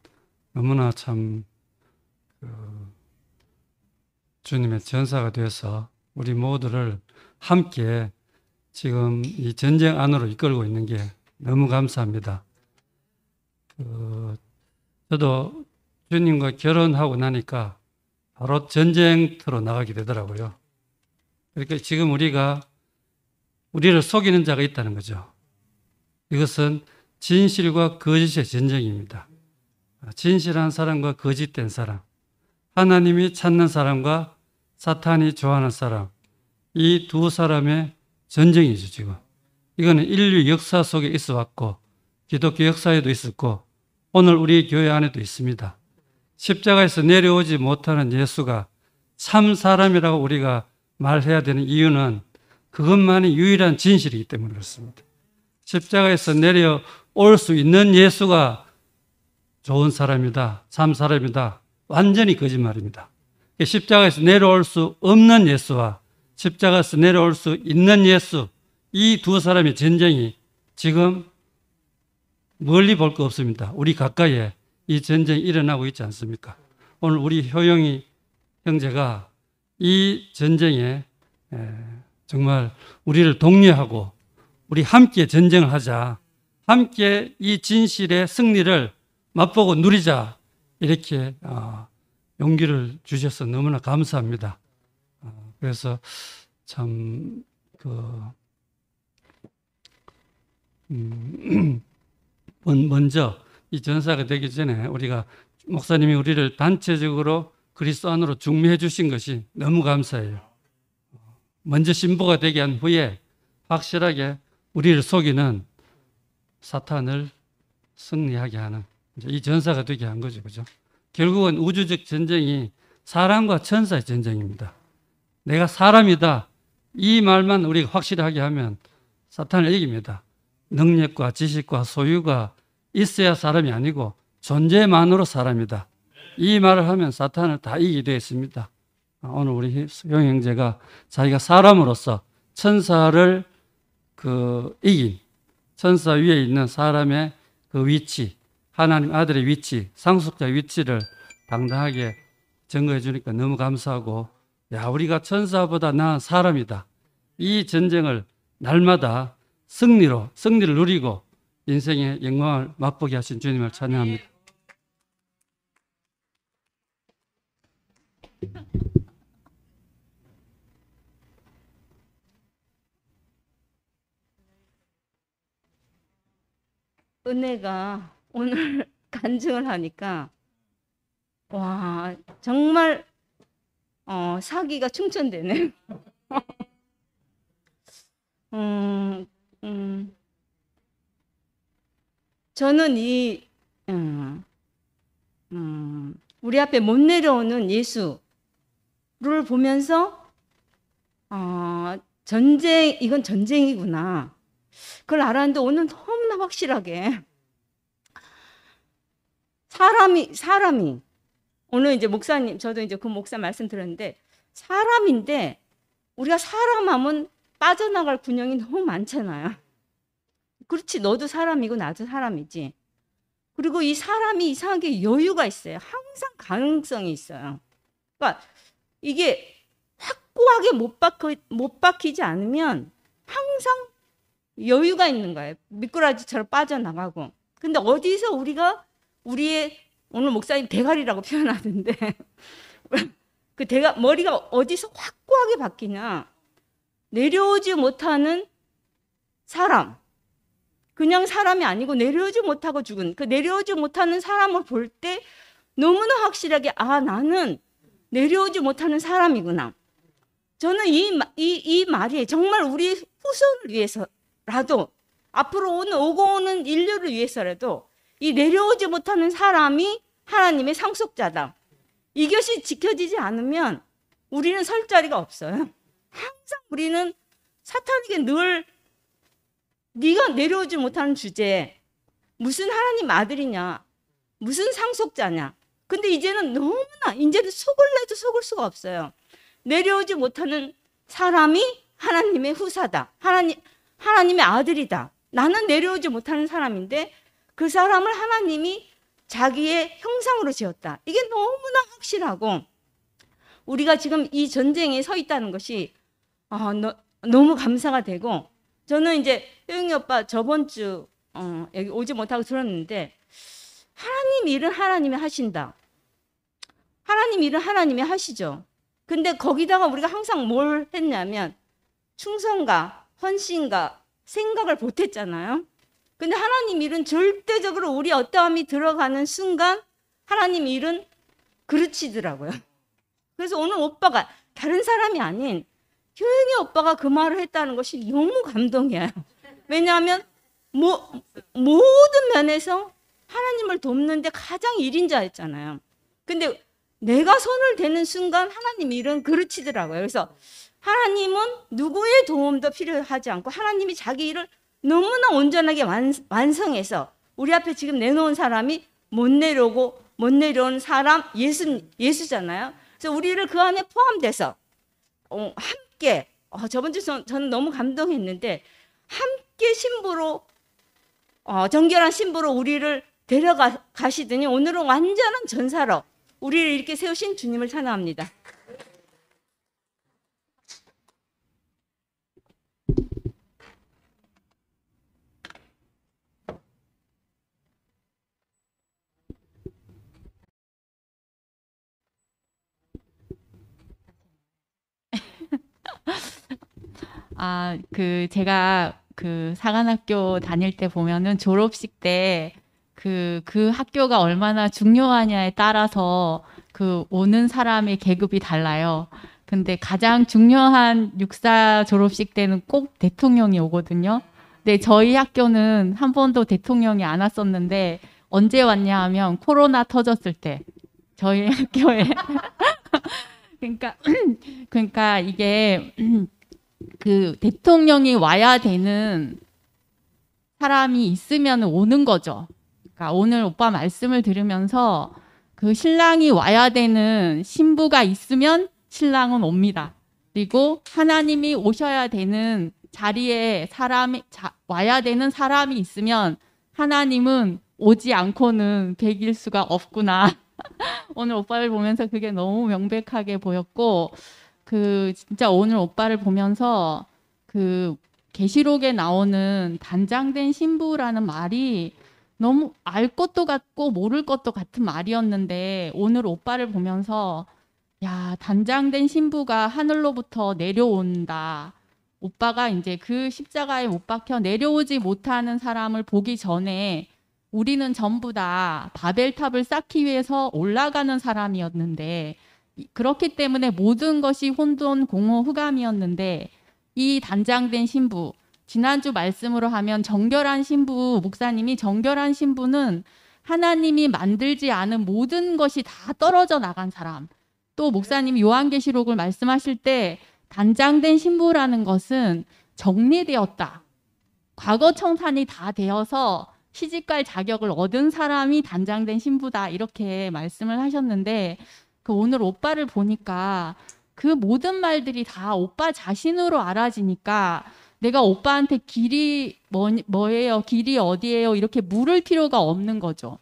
S12: 너무나 참 주님의 전사가 되어서 우리 모두를 함께 지금 이 전쟁 안으로 이끌고 있는 게 너무 감사합니다. 저도 주님과 결혼하고 나니까 바로 전쟁터로 나가게 되더라고요. 그러니까 지금 우리를 속이는 자가 있다는 거죠. 이것은 진실과 거짓의 전쟁입니다. 진실한 사람과 거짓된 사람, 하나님이 찾는 사람과 사탄이 좋아하는 사람, 이 두 사람의 전쟁이죠, 지금. 이거는 인류 역사 속에 있어 왔고, 기독교 역사에도 있었고, 오늘 우리 교회 안에도 있습니다. 십자가에서 내려오지 못하는 예수가 참 사람이라고 우리가 말해야 되는 이유는 그것만이 유일한 진실이기 때문에 그렇습니다. 십자가에서 내려올 수 있는 예수가 좋은 사람이다, 참 사람이다, 완전히 거짓말입니다. 십자가에서 내려올 수 없는 예수와 십자가에서 내려올 수 있는 예수, 이 두 사람의 전쟁이 지금 멀리 볼 거 없습니다. 우리 가까이에 이 전쟁이 일어나고 있지 않습니까? 오늘 우리 효영이 형제가 이 전쟁에 정말 우리를 독려하고 우리 함께 전쟁을 하자, 함께 이 진실의 승리를 맛보고 누리자, 이렇게 용기를 주셔서 너무나 감사합니다. 그래서 참 먼저 이 전사가 되기 전에 우리가 목사님이 우리를 단체적으로 그리스도 안으로 중매해 주신 것이 너무 감사해요. 먼저 신부가 되게 한 후에 확실하게 우리를 속이는 사탄을 승리하게 하는 이 전사가 되게 한 거죠. 그죠? 결국은 우주적 전쟁이 사람과 천사의 전쟁입니다. 내가 사람이다, 이 말만 우리가 확실하게 하면 사탄을 이깁니다. 능력과 지식과 소유가 있어야 사람이 아니고 존재만으로 사람이다. 이 말을 하면 사탄을 다 이기게 되어 있습니다. 오늘 우리 효영 형제가 자기가 사람으로서 천사를 이긴, 천사 위에 있는 사람의 그 위치, 하나님 아들의 위치, 상속자 위치를 당당하게 증거해 주니까 너무 감사하고, 우리가 천사보다 나은 사람이다. 이 전쟁을 날마다 승리를 누리고 인생의 영광을 맛보게 하신 주님을 찬양합니다.
S13: 은혜가 오늘 간증을 하니까 와, 정말 사기가 충천되네. 저는 우리 앞에 못 내려오는 예수를 보면서 이건 전쟁이구나, 그걸 알았는데 오늘 너무나 확실하게 사람이 오늘 이제 목사님, 저도 이제 그 목사 말씀 들었는데, 사람인데 우리가 사람하면 빠져나갈 군형이 너무 많잖아요. 그렇지, 너도 사람이고 나도 사람이지. 그리고 이 사람이 이상하게 여유가 있어요. 항상 가능성이 있어요. 그러니까 이게 확고하게 못 박히지 않으면 항상 여유가 있는 거예요. 미꾸라지처럼 빠져나가고. 근데 어디서 우리가 오늘 목사님 대가리라고 표현하는데 머리가 어디서 확고하게 박히냐, 내려오지 못하는 사람, 그냥 사람이 아니고 내려오지 못하고 죽은 그 내려오지 못하는 사람을 볼 때 너무나 확실하게 나는 내려오지 못하는 사람이구나. 저는 이 말이 정말 우리 후손을 위해서라도, 앞으로 오고 오는 인류를 위해서라도 이 내려오지 못하는 사람이 하나님의 상속자다. 이것이 지켜지지 않으면 우리는 설 자리가 없어요. 항상 우리는 사탄에게 늘 네가 내려오지 못하는 주제에 무슨 하나님 아들이냐, 무슨 상속자냐. 근데 이제는 너무나 이제는 속을 내도 속을 수가 없어요. 내려오지 못하는 사람이 하나님의 후사다. 하나님의 아들이다. 나는 내려오지 못하는 사람인데 그 사람을 하나님이 자기의 형상으로 지었다. 이게 너무나 확실하고 우리가 지금 이 전쟁에 서 있다는 것이 너무 감사가 되고, 저는 이제 효영이 오빠 저번 주 여기 오지 못하고 들었는데 하나님 일은 하나님이 하신다. 하나님 일은 하나님이 하시죠. 근데 거기다가 우리가 항상 뭘 했냐면 충성과 헌신과 생각을 보탰잖아요. 근데 하나님 일은 절대적으로 우리 어떠함이 들어가는 순간 하나님 일은 그르치더라고요. 그래서 오늘 오빠가 다른 사람이 아닌 효영이 오빠가 그 말을 했다는 것이 너무 감동이에요. 왜냐하면 모든 면에서 하나님을 돕는데 가장 일인자였잖아요. 근데 내가 손을 대는 순간 하나님 일은 그르치더라고요. 그래서 하나님은 누구의 도움도 필요하지 않고 하나님이 자기 일을 너무나 온전하게 완성해서 우리 앞에 지금 내놓은 사람이 못 내려온 사람 예수잖아요. 그래서 우리를 그 안에 포함돼서 함께 저번 주 저는 너무 감동했는데 함께 신부로 정결한 신부로 우리를 데려가시더니 오늘은 완전한 전사로 우리를 이렇게 세우신 주님을 찬양합니다.
S14: 제가 사관학교 다닐 때 보면은 졸업식 때 그 학교가 얼마나 중요하냐에 따라서 오는 사람의 계급이 달라요. 근데 가장 중요한 육사 졸업식 때는 꼭 대통령이 오거든요. 근데 저희 학교는 한 번도 대통령이 안 왔었는데 언제 왔냐 하면 코로나 터졌을 때 저희 학교에 그러니까 이게 대통령이 와야 되는 사람이 있으면 오는 거죠. 그러니까 오늘 오빠 말씀을 들으면서 신랑이 와야 되는 신부가 있으면 신랑은 옵니다. 그리고 하나님이 오셔야 되는 자리에 와야 되는 사람이 있으면 하나님은 오지 않고는 계길 수가 없구나. 오늘 오빠를 보면서 그게 너무 명백하게 보였고, 진짜 오늘 오빠를 보면서 계시록에 나오는 단장된 신부라는 말이 너무 알 것도 같고 모를 것도 같은 말이었는데 오늘 오빠를 보면서 야, 단장된 신부가 하늘로부터 내려온다. 오빠가 이제 그 십자가에 못 박혀 내려오지 못하는 사람을 보기 전에 우리는 전부 다 바벨탑을 쌓기 위해서 올라가는 사람이었는데, 그렇기 때문에 모든 것이 혼돈, 공허, 흑암이었는데 이 단장된 신부, 지난주 말씀으로 하면 정결한 신부, 목사님이 정결한 신부는 하나님이 만들지 않은 모든 것이 다 떨어져 나간 사람. 또 목사님이 요한계시록을 말씀하실 때 단장된 신부라는 것은 정리되었다. 과거 청산이 다 되어서 시집갈 자격을 얻은 사람이 단장된 신부다. 이렇게 말씀을 하셨는데 오늘 오빠를 보니까 그 모든 말들이 다 오빠 자신으로 알아지니까 내가 오빠한테 길이 뭐예요? 길이 어디예요? 이렇게 물을 필요가 없는 거죠.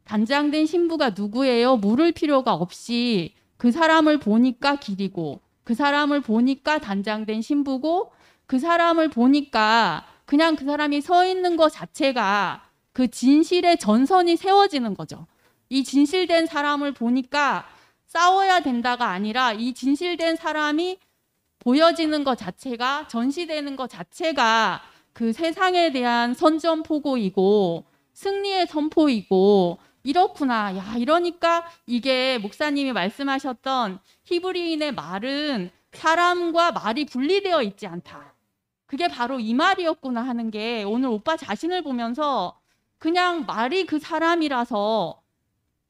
S14: 단장된 신부가 누구예요? 물을 필요가 없이 그 사람을 보니까 길이고, 그 사람을 보니까 단장된 신부고, 그 사람을 보니까 그냥 그 사람이 서 있는 것 자체가 그 진실의 전선이 세워지는 거죠. 이 진실된 사람을 보니까 싸워야 된다가 아니라 이 진실된 사람이 보여지는 것 자체가, 전시되는 것 자체가 그 세상에 대한 선전포고이고 승리의 선포이고, 이렇구나. 야, 이러니까 이게 목사님이 말씀하셨던 히브리인의 말은 사람과 말이 분리되어 있지 않다. 그게 바로 이 말이었구나 하는 게 오늘 오빠 자신을 보면서 그냥 말이 그 사람이라서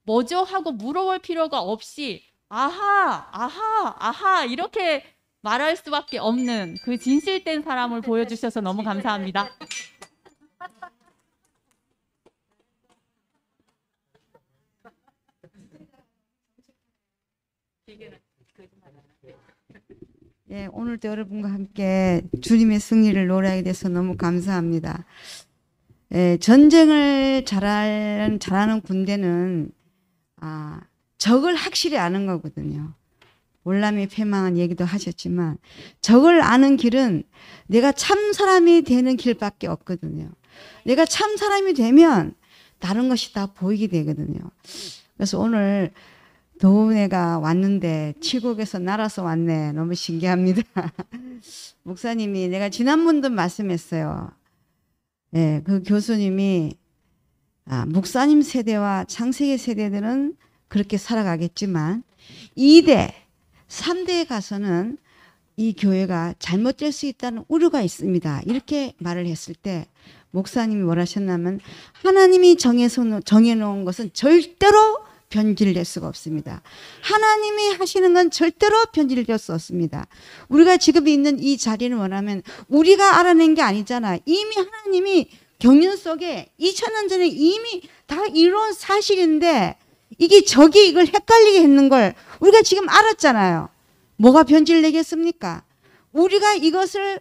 S14: 뭐죠 하고 물어볼 필요가 없이 아하, 아하, 아하 이렇게 말할 수밖에 없는 그 진실된 사람을 보여주셔서 너무 감사합니다.
S15: 예, 오늘도 여러분과 함께 주님의 승리를 노래하게 돼서 너무 감사합니다. 예, 전쟁을 잘하는 군대는 적을 확실히 아는 거거든요. 월남이 패망한 얘기도 하셨지만 적을 아는 길은 내가 참 사람이 되는 길밖에 없거든요. 내가 참 사람이 되면 다른 것이 다 보이게 되거든요. 그래서 오늘 도은혜가 왔는데 칠곡에서 날아서 왔네. 너무 신기합니다. 목사님이 내가 지난번도 말씀했어요. 예, 그 교수님이 목사님 세대와 창세기 세대들은 그렇게 살아가겠지만 2대, 3대에 가서는 이 교회가 잘못될 수 있다는 우려가 있습니다. 이렇게 말을 했을 때 목사님이 뭐라 하셨냐면 하나님이 정해놓은 것은 절대로 변질될 수가 없습니다. 하나님이 하시는 건 절대로 변질될 수 없습니다. 우리가 지금 있는 이 자리는 뭐냐면 우리가 알아낸 게 아니잖아. 이미 하나님이 경륜 속에 2000년 전에 이미 다 이루어진 사실인데 이게 적이 이걸 헷갈리게 했는 걸 우리가 지금 알았잖아요. 뭐가 변질되겠습니까? 우리가 이것을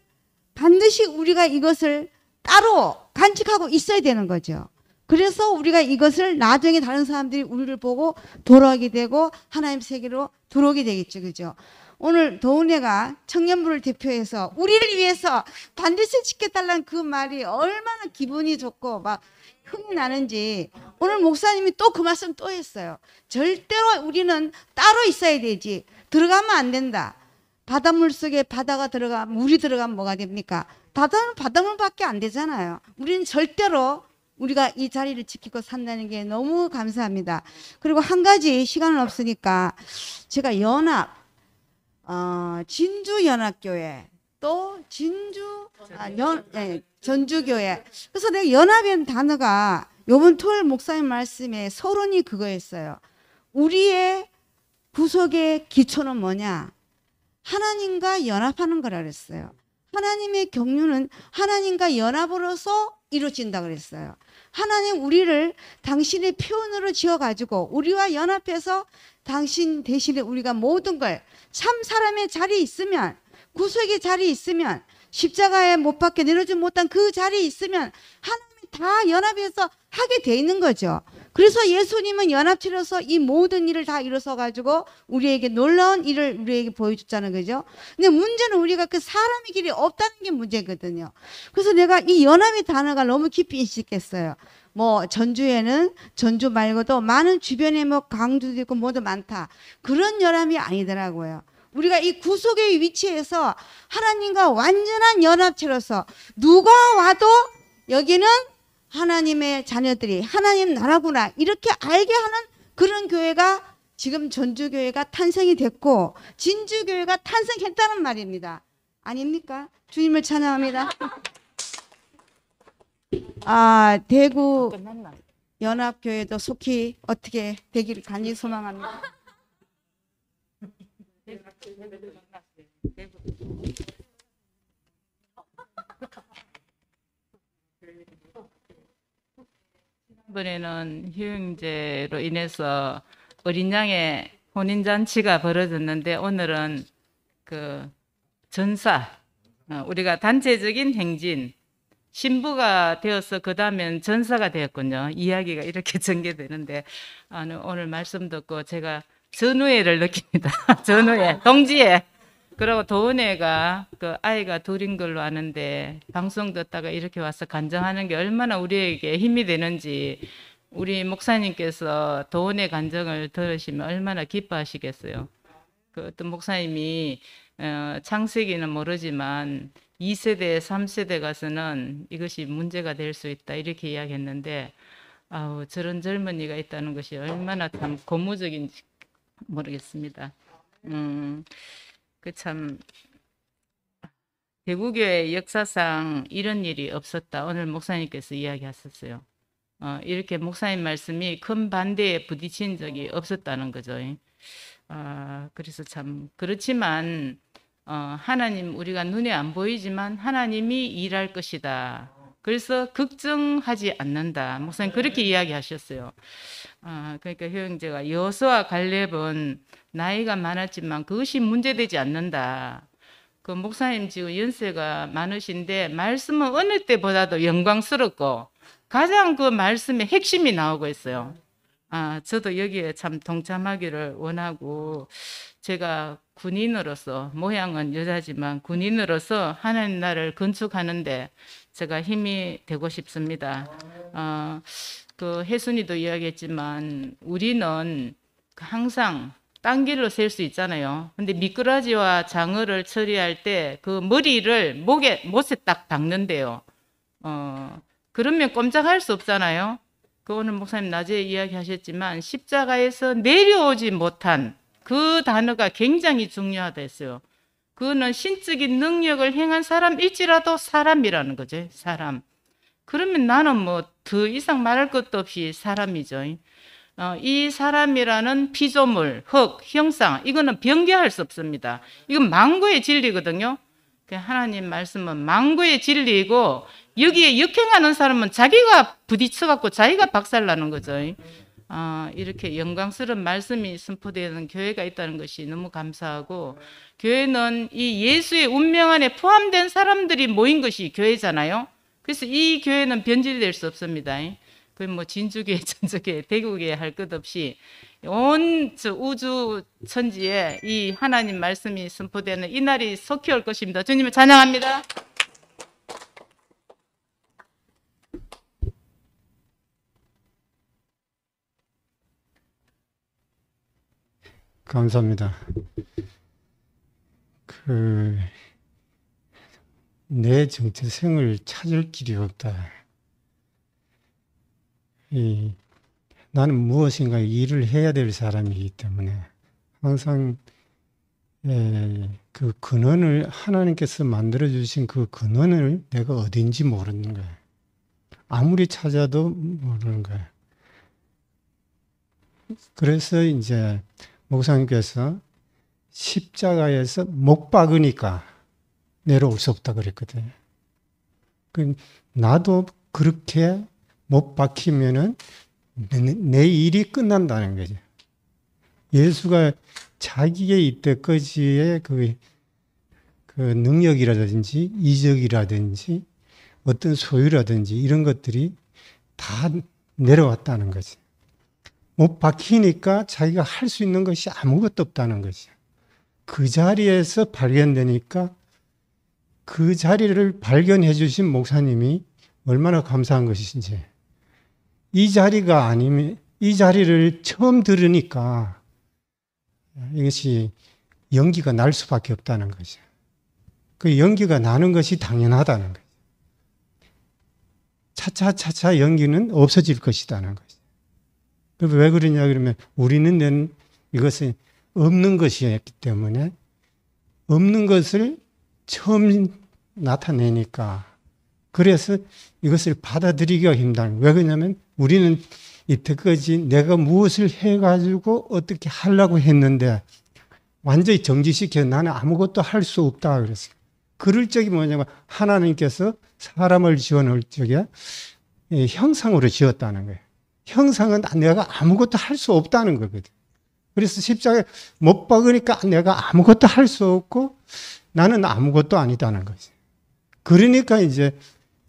S15: 반드시 우리가 이것을 따로 간직하고 있어야 되는 거죠. 그래서 우리가 이것을 나중에 다른 사람들이 우리를 보고 돌아오게 되고 하나님 세계로 들어오게 되겠죠. 그죠? 오늘 도은혜가 청년부를 대표해서 우리를 위해서 반드시 지켜달라는 그 말이 얼마나 기분이 좋고 막 흥이 나는지 오늘 목사님이 또 그 말씀 또 했어요. 절대로 우리는 따로 있어야 되지. 들어가면 안 된다. 바닷물 속에 바다가 들어가면 물이 들어가면 뭐가 됩니까? 바다는 바닷물밖에 안 되잖아요. 우리는 절대로 우리가 이 자리를 지키고 산다는 게 너무 감사합니다. 그리고 한 가지 시간은 없으니까 제가 진주연합교회 또 전주교회. 그래서 내가 연합이라는 단어가 이번 토요일 목사님 말씀에 서론이 그거였어요. 우리의 구속의 기초는 뭐냐? 하나님과 연합하는 거라 그랬어요. 하나님의 경륜은 하나님과 연합으로서 이루어진다 그랬어요. 하나님 우리를 당신의 표현으로 지어가지고 우리와 연합해서 당신 대신에 우리가 모든 걸 참 사람의 자리에 있으면 구속의 자리에 있으면 십자가에 못 박혀 내려주지 못한 그 자리에 있으면 하나님이 다 연합해서 하게 돼 있는 거죠. 그래서 예수님은 연합체로서 이 모든 일을 다 이뤄서 가지고 우리에게 놀라운 일을 우리에게 보여줬다는 거죠. 근데 문제는 우리가 그 사람의 길이 없다는 게 문제거든요. 그래서 내가 이 연합의 단어가 너무 깊이 인식했어요. 뭐 전주에는 전주 말고도 많은 주변에 뭐 강주도 있고 뭐도 많다. 그런 연합이 아니더라고요. 우리가 이 구속의 위치에서 하나님과 완전한 연합체로서 누가 와도 여기는 하나님의 자녀들이 하나님 나라구나 이렇게 알게 하는 그런 교회가 지금 전주교회가 탄생이 됐고 진주교회가 탄생했다는 말입니다. 아닙니까? 주님을 찬양합니다. 대구 연합교회도 속히 어떻게 되기를 간절히 소망합니다.
S16: 이번에는 휴영제로 인해서 어린 양의 혼인잔치가 벌어졌는데 오늘은 그 전사, 우리가 단체적인 행진, 신부가 되어서 그 다음엔 전사가 되었군요. 이야기가 이렇게 전개되는데 오늘 말씀 듣고 제가 전우애를 느낍니다. 전우애, 동지애. 그리고 도은애가 그 아이가 둘인 걸로 아는데 방송 듣다가 이렇게 와서 간증하는 게 얼마나 우리에게 힘이 되는지 우리 목사님께서 도은애 간증을 들으시면 얼마나 기뻐하시겠어요. 그 어떤 목사님이 창세기는 모르지만 2세대, 3세대 가서는 이것이 문제가 될 수 있다 이렇게 이야기했는데 저런 젊은이가 있다는 것이 얼마나 참 고무적인지 모르겠습니다. 참 대구교회 역사상 이런 일이 없었다. 오늘 목사님께서 이야기하셨어요. 이렇게 목사님 말씀이 큰 반대에 부딪힌 적이 없었다는 거죠. 그래서 참 그렇지만 하나님 우리가 눈에 안 보이지만 하나님이 일할 것이다. 그래서 걱정하지 않는다. 목사님 그렇게 이야기하셨어요. 그러니까 형제가 여호수아 갈렙은 나이가 많았지만 그것이 문제되지 않는다. 그 목사님 지금 연세가 많으신데 말씀은 어느 때보다도 영광스럽고 가장 그 말씀의 핵심이 나오고 있어요. 저도 여기에 참 동참하기를 원하고 제가 군인으로서 모양은 여자지만 군인으로서 하나님 나라를 건축하는데 제가 힘이 되고 싶습니다. 그 혜순이도 이야기했지만 우리는 항상 딴 길로 셀 수 있잖아요. 근데 미꾸라지와 장어를 처리할 때 그 머리를 못에 딱 박는데요. 그러면 꼼짝할 수 없잖아요. 그 오늘 목사님 낮에 이야기하셨지만 십자가에서 내려오지 못한 그 단어가 굉장히 중요하다 했어요. 그거는 신적인 능력을 행한 사람일지라도 사람이라는 거죠. 사람. 그러면 나는 뭐 더 이상 말할 것도 없이 사람이죠. 이 사람이라는 피조물, 흙, 형상 이거는 변개할 수 없습니다. 이건 만구의 진리거든요. 하나님 말씀은 만구의 진리이고 여기에 역행하는 사람은 자기가 부딪혀갖고 자기가 박살나는 거죠. 이렇게 영광스러운 말씀이 선포되는 교회가 있다는 것이 너무 감사하고 교회는 이 예수의 운명 안에 포함된 사람들이 모인 것이 교회잖아요. 그래서 이 교회는 변질될 수 없습니다. 그 뭐 진주교회, 전주교회, 대구교회 할 것 없이 온 우주 천지에 이 하나님 말씀이 선포되는 이 날이 속히 올 것입니다. 주님을 찬양합니다.
S2: 감사합니다. 내 정체성을 찾을 길이 없다. 나는 무엇인가 일을 해야 될 사람이기 때문에 항상 그 근원을 하나님께서 만들어 주신 그 근원을 내가 어딘지 모르는 거예요. 아무리 찾아도 모르는 거예요. 그래서 이제 목사님께서 십자가에서 못 박으니까 내려올 수 없다 그랬거든요. 나도 그렇게 못 박히면은 내 일이 끝난다는 거죠. 예수가 자기의 이때까지의 그 능력이라든지 이적이라든지 어떤 소유라든지 이런 것들이 다 내려왔다는 거지. 못 박히니까 자기가 할 수 있는 것이 아무것도 없다는 거지. 그 자리에서 발견되니까 그 자리를 발견해 주신 목사님이 얼마나 감사한 것이신지. 이 자리가 아니면 이 자리를 처음 들으니까 이것이 연기가 날 수밖에 없다는 거죠. 그 연기가 나는 것이 당연하다는 거죠. 차차 연기는 없어질 것이라는 거죠. 왜 그러냐 그러면 우리는 이것은 없는 것이었기 때문에 없는 것을 처음 나타내니까 그래서 이것을 받아들이기가 힘들어요. 왜 그러냐면 우리는 이때까지 내가 무엇을 해가지고 어떻게 하려고 했는데 완전히 정지시켜 나는 아무것도 할 수 없다 그랬어요. 그럴 적이 뭐냐면 하나님께서 사람을 지어놓을 적에 형상으로 지었다는 거예요. 형상은 내가 아무것도 할 수 없다는 거거든. 그래서 십자가에 못 박으니까 내가 아무것도 할 수 없고 나는 아무것도 아니다는 거지. 그러니까 이제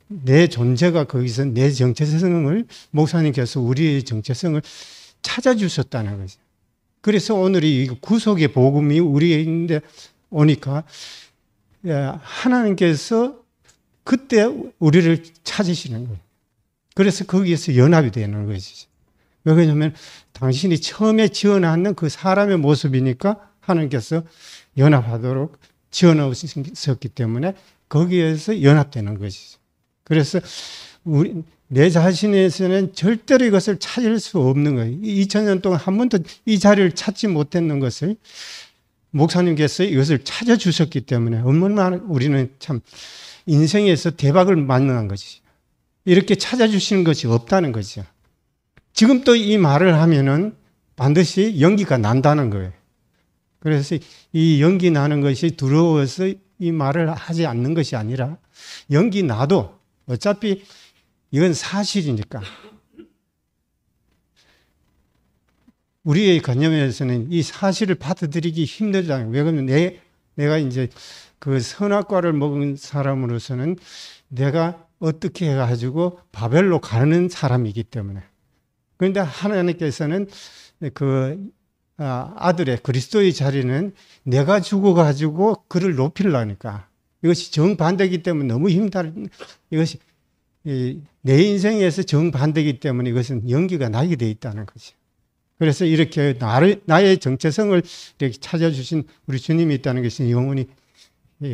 S2: 내 존재가 거기서 내 정체성을 목사님께서 우리의 정체성을 찾아주셨다는 거죠. 그래서 오늘 이 구속의 복음이 우리에게 오니까 하나님께서 그때 우리를 찾으시는 거예요. 그래서 거기에서 연합이 되는 것이죠. 왜 그러냐면 당신이 처음에 지어놨는 그 사람의 모습이니까 하나님께서 연합하도록 지어놓으셨기 때문에 거기에서 연합되는 것이죠. 그래서 내 자신에서는 절대로 이것을 찾을 수 없는 거예요. 2000년 동안 한 번도 이 자리를 찾지 못했는 것을 목사님께서 이것을 찾아주셨기 때문에 얼마나 우리는 참 인생에서 대박을 만난 것이죠. 이렇게 찾아주시는 것이 없다는 거죠. 지금 또 이 말을 하면은 반드시 연기가 난다는 거예요. 그래서 이 연기 나는 것이 두려워서 이 말을 하지 않는 것이 아니라 연기 나도 어차피 이건 사실이니까 우리의 관념에서는 이 사실을 받아들이기 힘들잖아요. 왜 그러면 내가 이제 그 선악과를 먹은 사람으로서는 내가 어떻게 해가지고 바벨로 가는 사람이기 때문에. 그런데 하나님께서는 그 아들의 그리스도의 자리는 내가 죽어가지고 그를 높이려니까 이것이 정반대이기 때문에 너무 힘든 이것이 내 인생에서 정반대이기 때문에 이것은 연기가 나게 돼 있다는 거죠. 그래서 이렇게 나의 정체성을 이렇게 찾아주신 우리 주님이 있다는 것이 영원히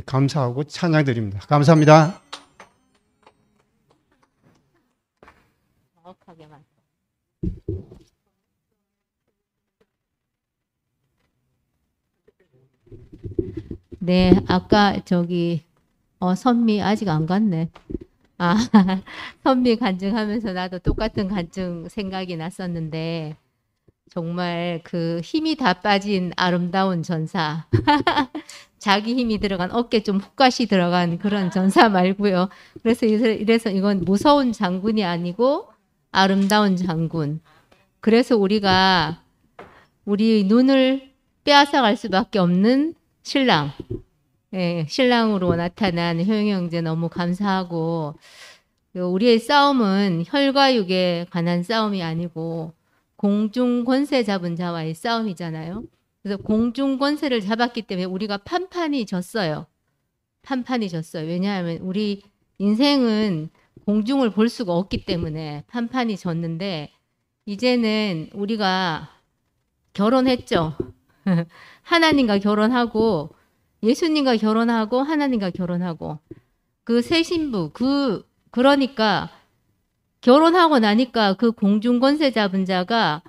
S2: 감사하고 찬양드립니다. 감사합니다.
S17: 네, 아까 저기 선미 아직 안 갔네. 아, 선미 간증하면서 나도 똑같은 간증 생각이 났었는데 정말 그 힘이 다 빠진 아름다운 전사. 자기 힘이 들어간 어깨 좀 훅가시 들어간 그런 전사 말고요. 그래서 이건 무서운 장군이 아니고 아름다운 장군. 그래서 우리가 우리 눈을 빼앗아갈 수밖에 없는 신랑. 예, 신랑으로 나타난 효영 형제 너무 감사하고 우리의 싸움은 혈과 육에 관한 싸움이 아니고 공중 권세 잡은 자와의 싸움이잖아요. 그래서 공중 권세를 잡았기 때문에 우리가 판판이 졌어요. 판판이 졌어요. 왜냐하면 우리 인생은 공중을 볼 수가 없기 때문에 판판이 졌는데 이제는 우리가 결혼했죠. 하나님과 결혼하고 예수님과 결혼하고 하나님과 결혼하고 그 새 신부 그러니까 결혼하고 나니까 그 공중 권세 잡은 자가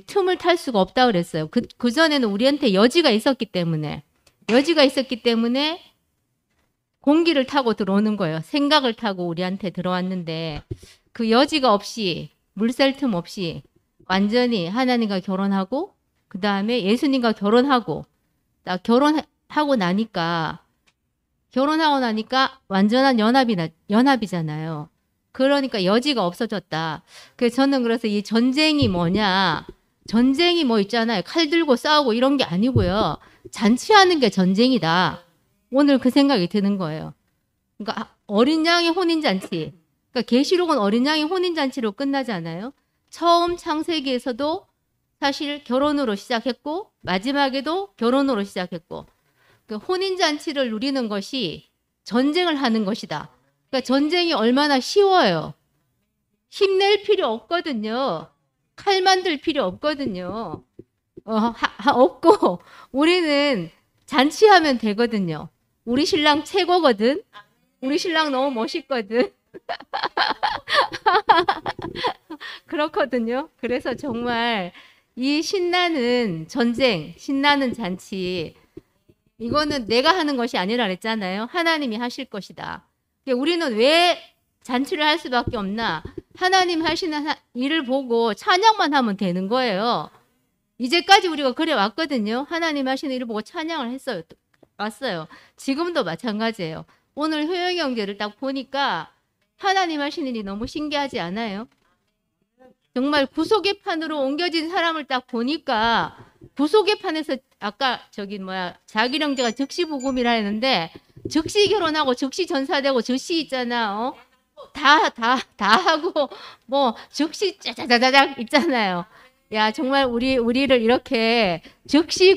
S17: 틈을 탈 수가 없다 그랬어요. 그 전에는 우리한테 여지가 있었기 때문에 공기를 타고 들어오는 거예요. 생각을 타고 우리한테 들어왔는데 그 여지가 없이 물샐 틈 없이 완전히 하나님과 결혼하고 그 다음에 예수님과 결혼하고 결혼하고 나니까 완전한 연합이잖아요. 그러니까 여지가 없어졌다. 그래서 저는 그래서 이 전쟁이 뭐냐? 전쟁이 뭐 있잖아요. 칼 들고 싸우고 이런 게 아니고요. 잔치하는 게 전쟁이다. 오늘 그 생각이 드는 거예요. 그러니까 어린 양의 혼인잔치. 그러니까 계시록은 어린 양의 혼인잔치로 끝나지 않아요? 처음 창세기에서도 사실 결혼으로 시작했고 마지막에도 결혼으로 시작했고 그러니까 혼인잔치를 누리는 것이 전쟁을 하는 것이다. 그러니까 전쟁이 얼마나 쉬워요. 힘낼 필요 없거든요. 칼 만들 필요 없거든요. 없고 우리는 잔치하면 되거든요. 우리 신랑 최고거든. 우리 신랑 너무 멋있거든. 그렇거든요. 그래서 정말 이 신나는 전쟁, 신나는 잔치 이거는 내가 하는 것이 아니라 그랬잖아요. 하나님이 하실 것이다. 우리는 왜 잔치를 할 수밖에 없나? 하나님 하시는 일을 보고 찬양만 하면 되는 거예요. 이제까지 우리가 그래 왔거든요. 하나님 하시는 일을 보고 찬양을 왔어요. 지금도 마찬가지예요. 오늘 효영이 형제를 딱 보니까 하나님 하시는 일이 너무 신기하지 않아요? 정말 구속의 판으로 옮겨진 사람을 딱 보니까 구속의 판에서 아까 자기 형제가 즉시 복음이라 했는데 즉시 결혼하고 즉시 전사되고 즉시 있잖아. 다 하고 뭐 즉시 짜자자자작 있잖아요. 야 정말 우리를 이렇게 즉시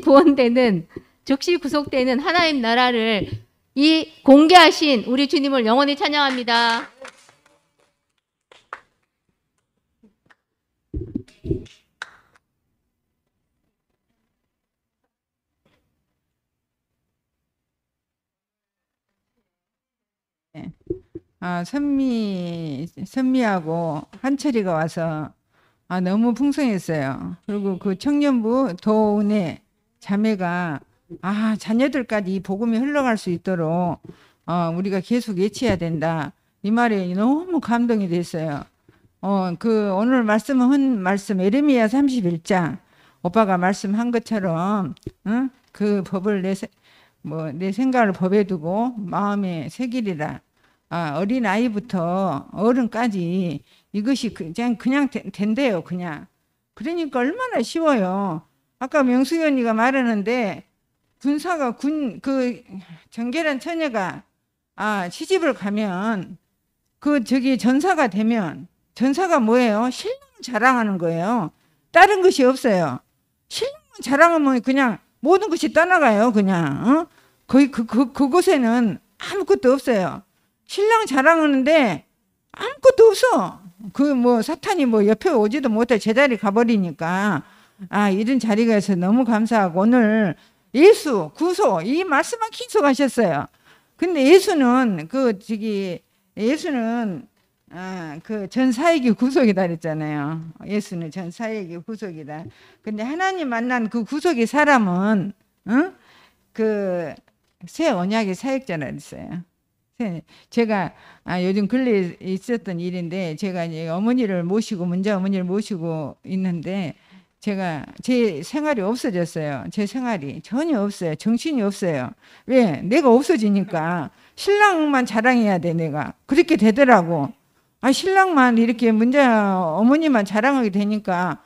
S17: 구원되는 즉시 구속되는 하나님 나라를 이 공개하신 우리 주님을 영원히 찬양합니다.
S18: 선미하고 한철이가 와서 너무 풍성했어요. 그리고 그 청년부 도은의 자매가 자녀들까지 이 복음이 흘러갈 수 있도록 우리가 계속 외쳐야 된다. 이 말이 너무 감동이 됐어요. 그 오늘 말씀은 말씀 에레미야 31장 오빠가 말씀한 것처럼 그 법을 내 생각을 법에 두고 마음에 새기리라. 어린 아이부터 어른까지 이것이 그냥 된대요. 그냥. 그러니까 얼마나 쉬워요. 아까 명숙이 언니가 말하는데 군사가 그 정계란 처녀가 시집을 가면 전사가 되면 전사가 뭐예요? 신랑을 자랑하는 거예요. 다른 것이 없어요. 신랑을 자랑하면 그냥 모든 것이 떠나가요. 그냥 거의 그곳에는 아무것도 없어요. 신랑 자랑하는데 아무것도 없어. 사탄이 옆에 오지도 못해 제자리 가버리니까 이런 자리가 있어서 너무 감사하고 오늘 예수 구소 이 말씀만 기속하셨어요. 근데 예수는 예수는 그 전사에게 구속이다 그랬잖아요. 예수는 전사에게 구속이다. 근데 하나님 만난 그 구속의 사람은 그 새 언약의 사역자라 그랬어요. 제가 요즘 근래에 있었던 일인데 제가 이제 문자 어머니를 모시고 있는데 제가 제 생활이 없어졌어요. 제 생활이 전혀 없어요. 정신이 없어요. 왜? 내가 없어지니까 신랑만 자랑해야 돼. 내가 그렇게 되더라고. 신랑만 이렇게 문자 어머니만 자랑하게 되니까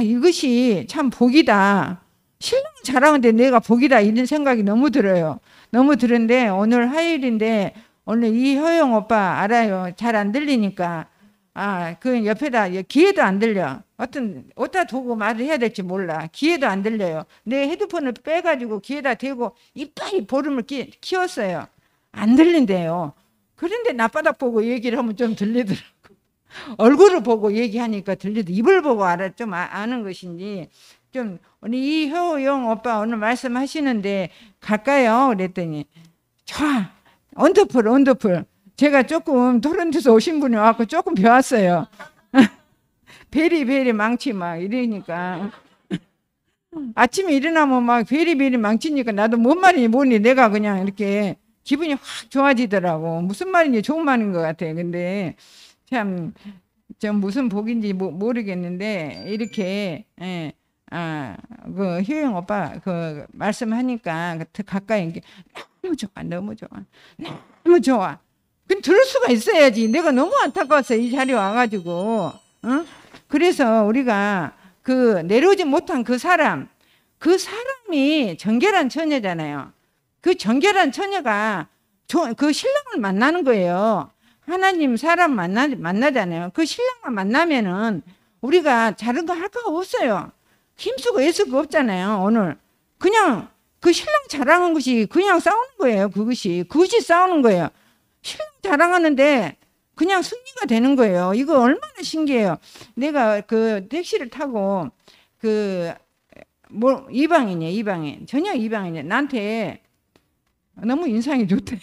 S18: 이것이 참 복이다. 신랑 자랑하는데 내가 복이다 이런 생각이 너무 들어요. 너무 들은데 오늘 화요일인데 오늘 이효영 오빠 알아요. 잘 안 들리니까 그 옆에다 귀에도 안 들려. 어디다 두고 말을 해야 될지 몰라. 귀에도 안 들려요. 내 헤드폰을 빼가지고 귀에다 대고 이빨이 보름을 키웠어요. 안 들린대요. 그런데 낮바닥 보고 얘기를 하면 좀 들리더라고. 얼굴을 보고 얘기하니까 들리더. 입을 보고 좀 아는 것인지 좀 우리 이효영 오빠 오늘 말씀하시는데 갈까요? 그랬더니 좋아. 원더풀. 제가 조금 토론토에서 오신 분이 와서 조금 배웠어요. 베리 망치 막 이러니까 아침에 일어나면 막 베리 망치니까 나도 뭔 말인지 모르니 내가 그냥 이렇게 기분이 확 좋아지더라고. 무슨 말인지 좋은 말인 것 같아. 근데 참 무슨 복인지 모르겠는데 이렇게 그 효영 오빠 그 말씀하니까 가까이 너무 좋아. 그 들을 수가 있어야지. 내가 너무 안타까웠어. 이 자리에 와가지고. 그래서 우리가 내려오지 못한 그 사람이 정결한 처녀잖아요. 그 정결한 처녀가 그 신랑을 만나는 거예요. 하나님 사람 만나잖아요. 그 신랑만 만나면은 우리가 다른 거 할 거가 없어요. 힘쓰고 애쓰고 없잖아요. 오늘 그냥 그 신랑 자랑한 것이 그냥 싸우는 거예요. 그것이 싸우는 거예요. 신랑 자랑하는데 그냥 승리가 되는 거예요. 이거 얼마나 신기해요. 내가 그 택시를 타고 이방인 전혀 이방인이에요. 나한테 너무 인상이 좋대요.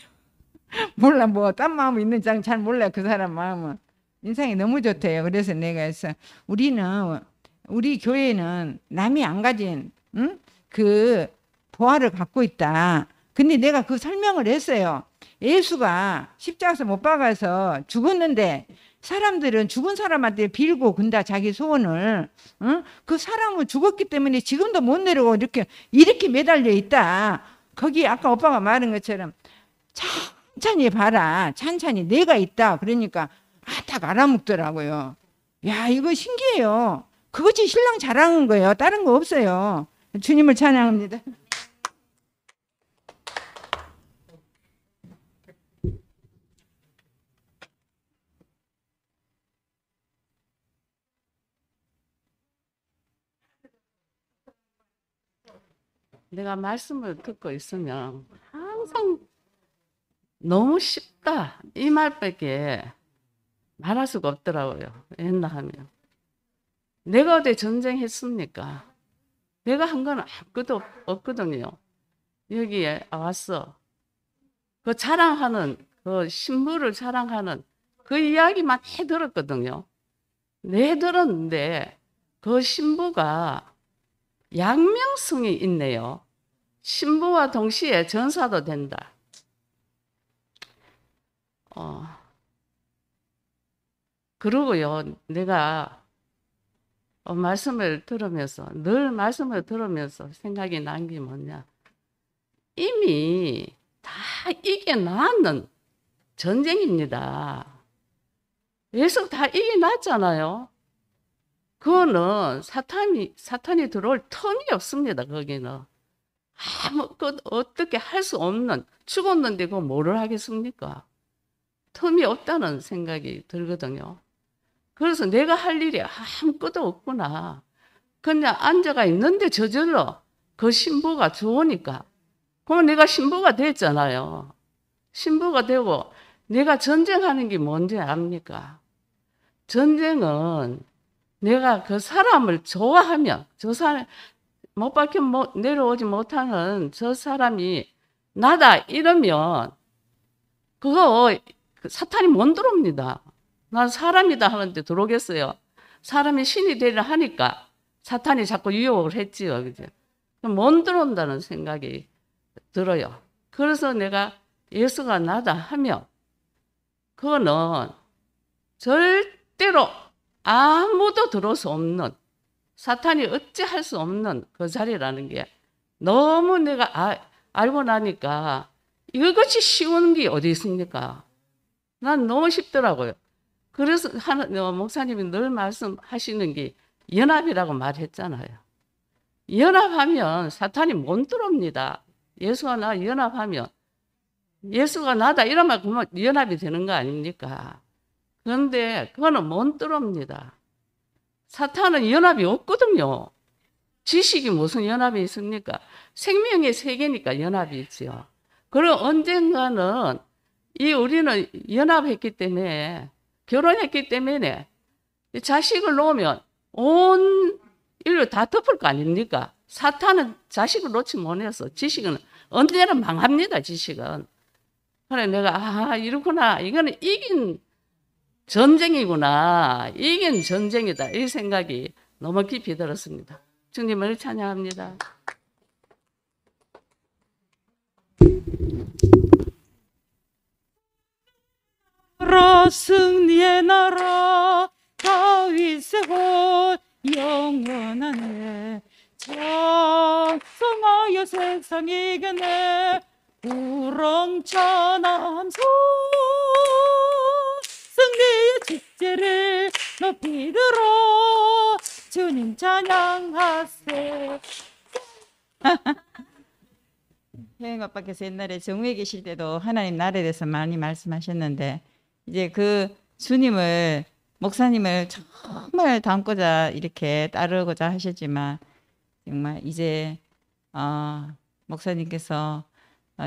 S18: 몰라 딴 마음이 있는지 잘 몰라요. 그 사람 마음은 인상이 너무 좋대요. 그래서 내가 해서 우리 교회는 남이 안 가진 그 보화를 갖고 있다. 근데 내가 그 설명을 했어요. 예수가 십자가에서 못 박아서 죽었는데 사람들은 죽은 사람한테 빌고 근다 자기 소원을. 그 사람은 죽었기 때문에 지금도 못 내려오고 이렇게 매달려 있다. 거기 아까 오빠가 말한 것처럼 천천히 봐라. 천천히 내가 있다. 그러니까 딱 알아먹더라고요. 야 이거 신기해요. 그것이 신랑 자랑한 거예요. 다른 거 없어요. 주님을 찬양합니다.
S16: 내가 말씀을 듣고 있으면 항상 너무 쉽다 이 말밖에 말할 수가 없더라고요. 옛날 하면 내가 어디 전쟁했습니까? 내가 한 건 아무것도 없거든요. 여기에 와서 그 자랑하는 그 신부를 자랑하는 그 이야기만 해 들었거든요. 네 들었는데 그 신부가 양명성이 있네요. 신부와 동시에 전사도 된다. 그러고요, 내가 말씀을 들으면서, 늘 말씀을 들으면서 생각이 난 게 뭐냐. 이미 다 이겨놨는 전쟁입니다. 예수 다 이겨놨잖아요. 그거는 사탄이 들어올 틈이 없습니다. 거기는 아무것도 어떻게 할 수 없는, 죽었는데 그거 뭐를 하겠습니까? 틈이 없다는 생각이 들거든요. 그래서 내가 할 일이 아무것도 없구나. 그냥 앉아가 있는데 저절로 그 신부가 좋으니까. 그럼 내가 신부가 됐잖아요. 신부가 되고 내가 전쟁하는 게 뭔지 압니까? 전쟁은 내가 그 사람을 좋아하면, 저 사람 못 박혀 내려오지 못하는 저 사람이 나다 이러면 그거 사탄이 못 들어옵니다. 난 사람이다 하는데 들어오겠어요? 사람이 신이 되려 하니까 사탄이 자꾸 유혹을 했지요. 그죠? 못 들어온다는 생각이 들어요. 그래서 내가 예수가 나다 하면 그거는 절대로 아무도 들어올 수 없는, 사탄이 어찌할 수 없는 그 자리라는 게 너무 내가 알고 나니까 이것이 쉬운 게 어디 있습니까? 난 너무 쉽더라고요. 그래서 목사님이 늘 말씀하시는 게 연합이라고 말했잖아요. 연합하면 사탄이 못 들어옵니다. 예수가 나 연합하면, 예수가 나다 이러면 그러면 연합이 되는 거 아닙니까? 그런데 그거는 못 들어옵니다. 사탄은 연합이 없거든요. 지식이 무슨 연합이 있습니까? 생명의 세계니까 연합이 있죠. 그리고 언젠가는 우리는 연합했기 때문에, 결혼했기 때문에 자식을 놓으면 온 인류 다 덮을 거 아닙니까? 사탄은 자식을 놓지 못해서 지식은 언제나 망합니다. 지식은. 그래 내가 이렇구나. 이거는 이긴 전쟁이구나. 이긴 전쟁이다. 이 생각이 너무 깊이 들었습니다. 주님을 찬양합니다.
S19: 승리의 나라 다윗의 혼 영원하네. 찬송하여 세상 이겨내 우렁찬함소. 승리의 축제를 높이 들어 주님 찬양하세.
S18: 혜영 아빠께서 옛날에 정우에 계실 때도 하나님 나라에 대해서 많이 말씀하셨는데, 이제 그 주님을, 목사님을 정말 닮고자 이렇게 따르고자 하셨지만 정말 이제 목사님께서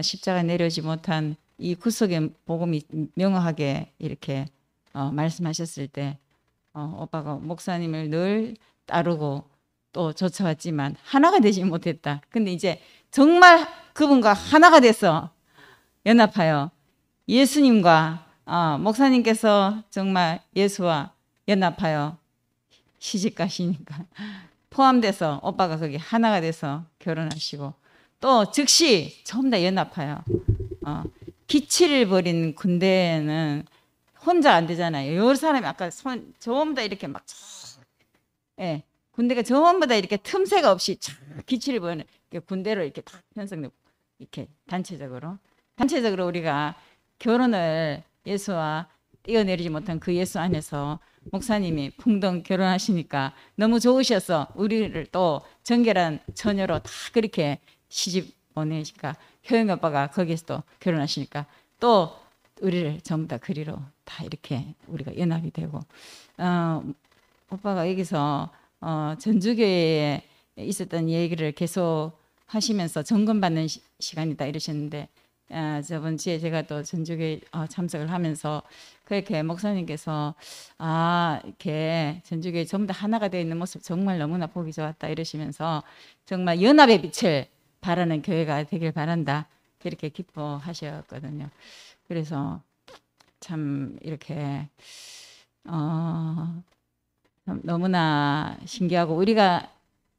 S18: 십자가 내려오지 못한 이 구속의 복음이 명확하게 이렇게 말씀하셨을 때 오빠가 목사님을 늘 따르고 또 쫓아왔지만 하나가 되지 못했다. 근데 이제 정말 그분과 하나가 돼서 연합하여 예수님과 목사님께서 정말 예수와 연합하여 시집가시니까 포함돼서 오빠가 거기 하나가 돼서 결혼하시고, 또 즉시 전부 다 연합하여 기치를 벌인 군대는 혼자 안 되잖아요. 여러 사람이 아까 전부 다 이렇게 막 군대가 전부 다 이렇게 틈새가 없이 기치를 벌이는 군대로 이렇게 다 편성되고, 이렇게 단체적으로 우리가 결혼을 예수와 뛰어내리지 못한 그 예수 안에서 목사님이 풍덩 결혼하시니까 너무 좋으셔서 우리를 또 정결한 처녀로 다 그렇게 시집 보내니까, 효영 아빠가 거기서 또 결혼하시니까 또 우리를 전부 다 그리로 다 이렇게 우리가 연합이 되고, 오빠가 여기서 전주교회에 있었던 얘기를 계속 하시면서 점검받는 시간이다 이러셨는데, 저번 주에 제가 또 전주교회 참석을 하면서 그렇게 목사님께서 이렇게 전주교회 전부 다 하나가 되어 있는 모습 정말 너무나 보기 좋았다 이러시면서 정말 연합의 빛을 바라는 교회가 되길 바란다 그렇게 기뻐하셨거든요. 그래서 참 이렇게 너무나 신기하고, 우리가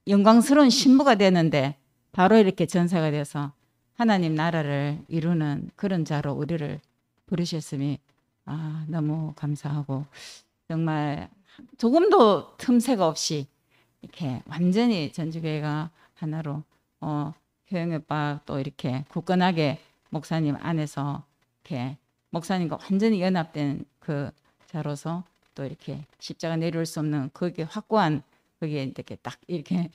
S18: 영광스러운 신부가 되는데 바로 이렇게 전사가 돼서 하나님 나라를 이루는 그런 자로 우리를 부르셨음이 너무 감사하고,
S13: 정말 조금도 틈새가 없이 이렇게 완전히 전주교회가 하나로 효영이 오빠 또 이렇게 굳건하게 목사님 안에서 이렇게 목사님과 완전히 연합된 그 자로서 또 이렇게 십자가 내려올 수 없는 그게 확고한 그게 이렇게 딱 이렇게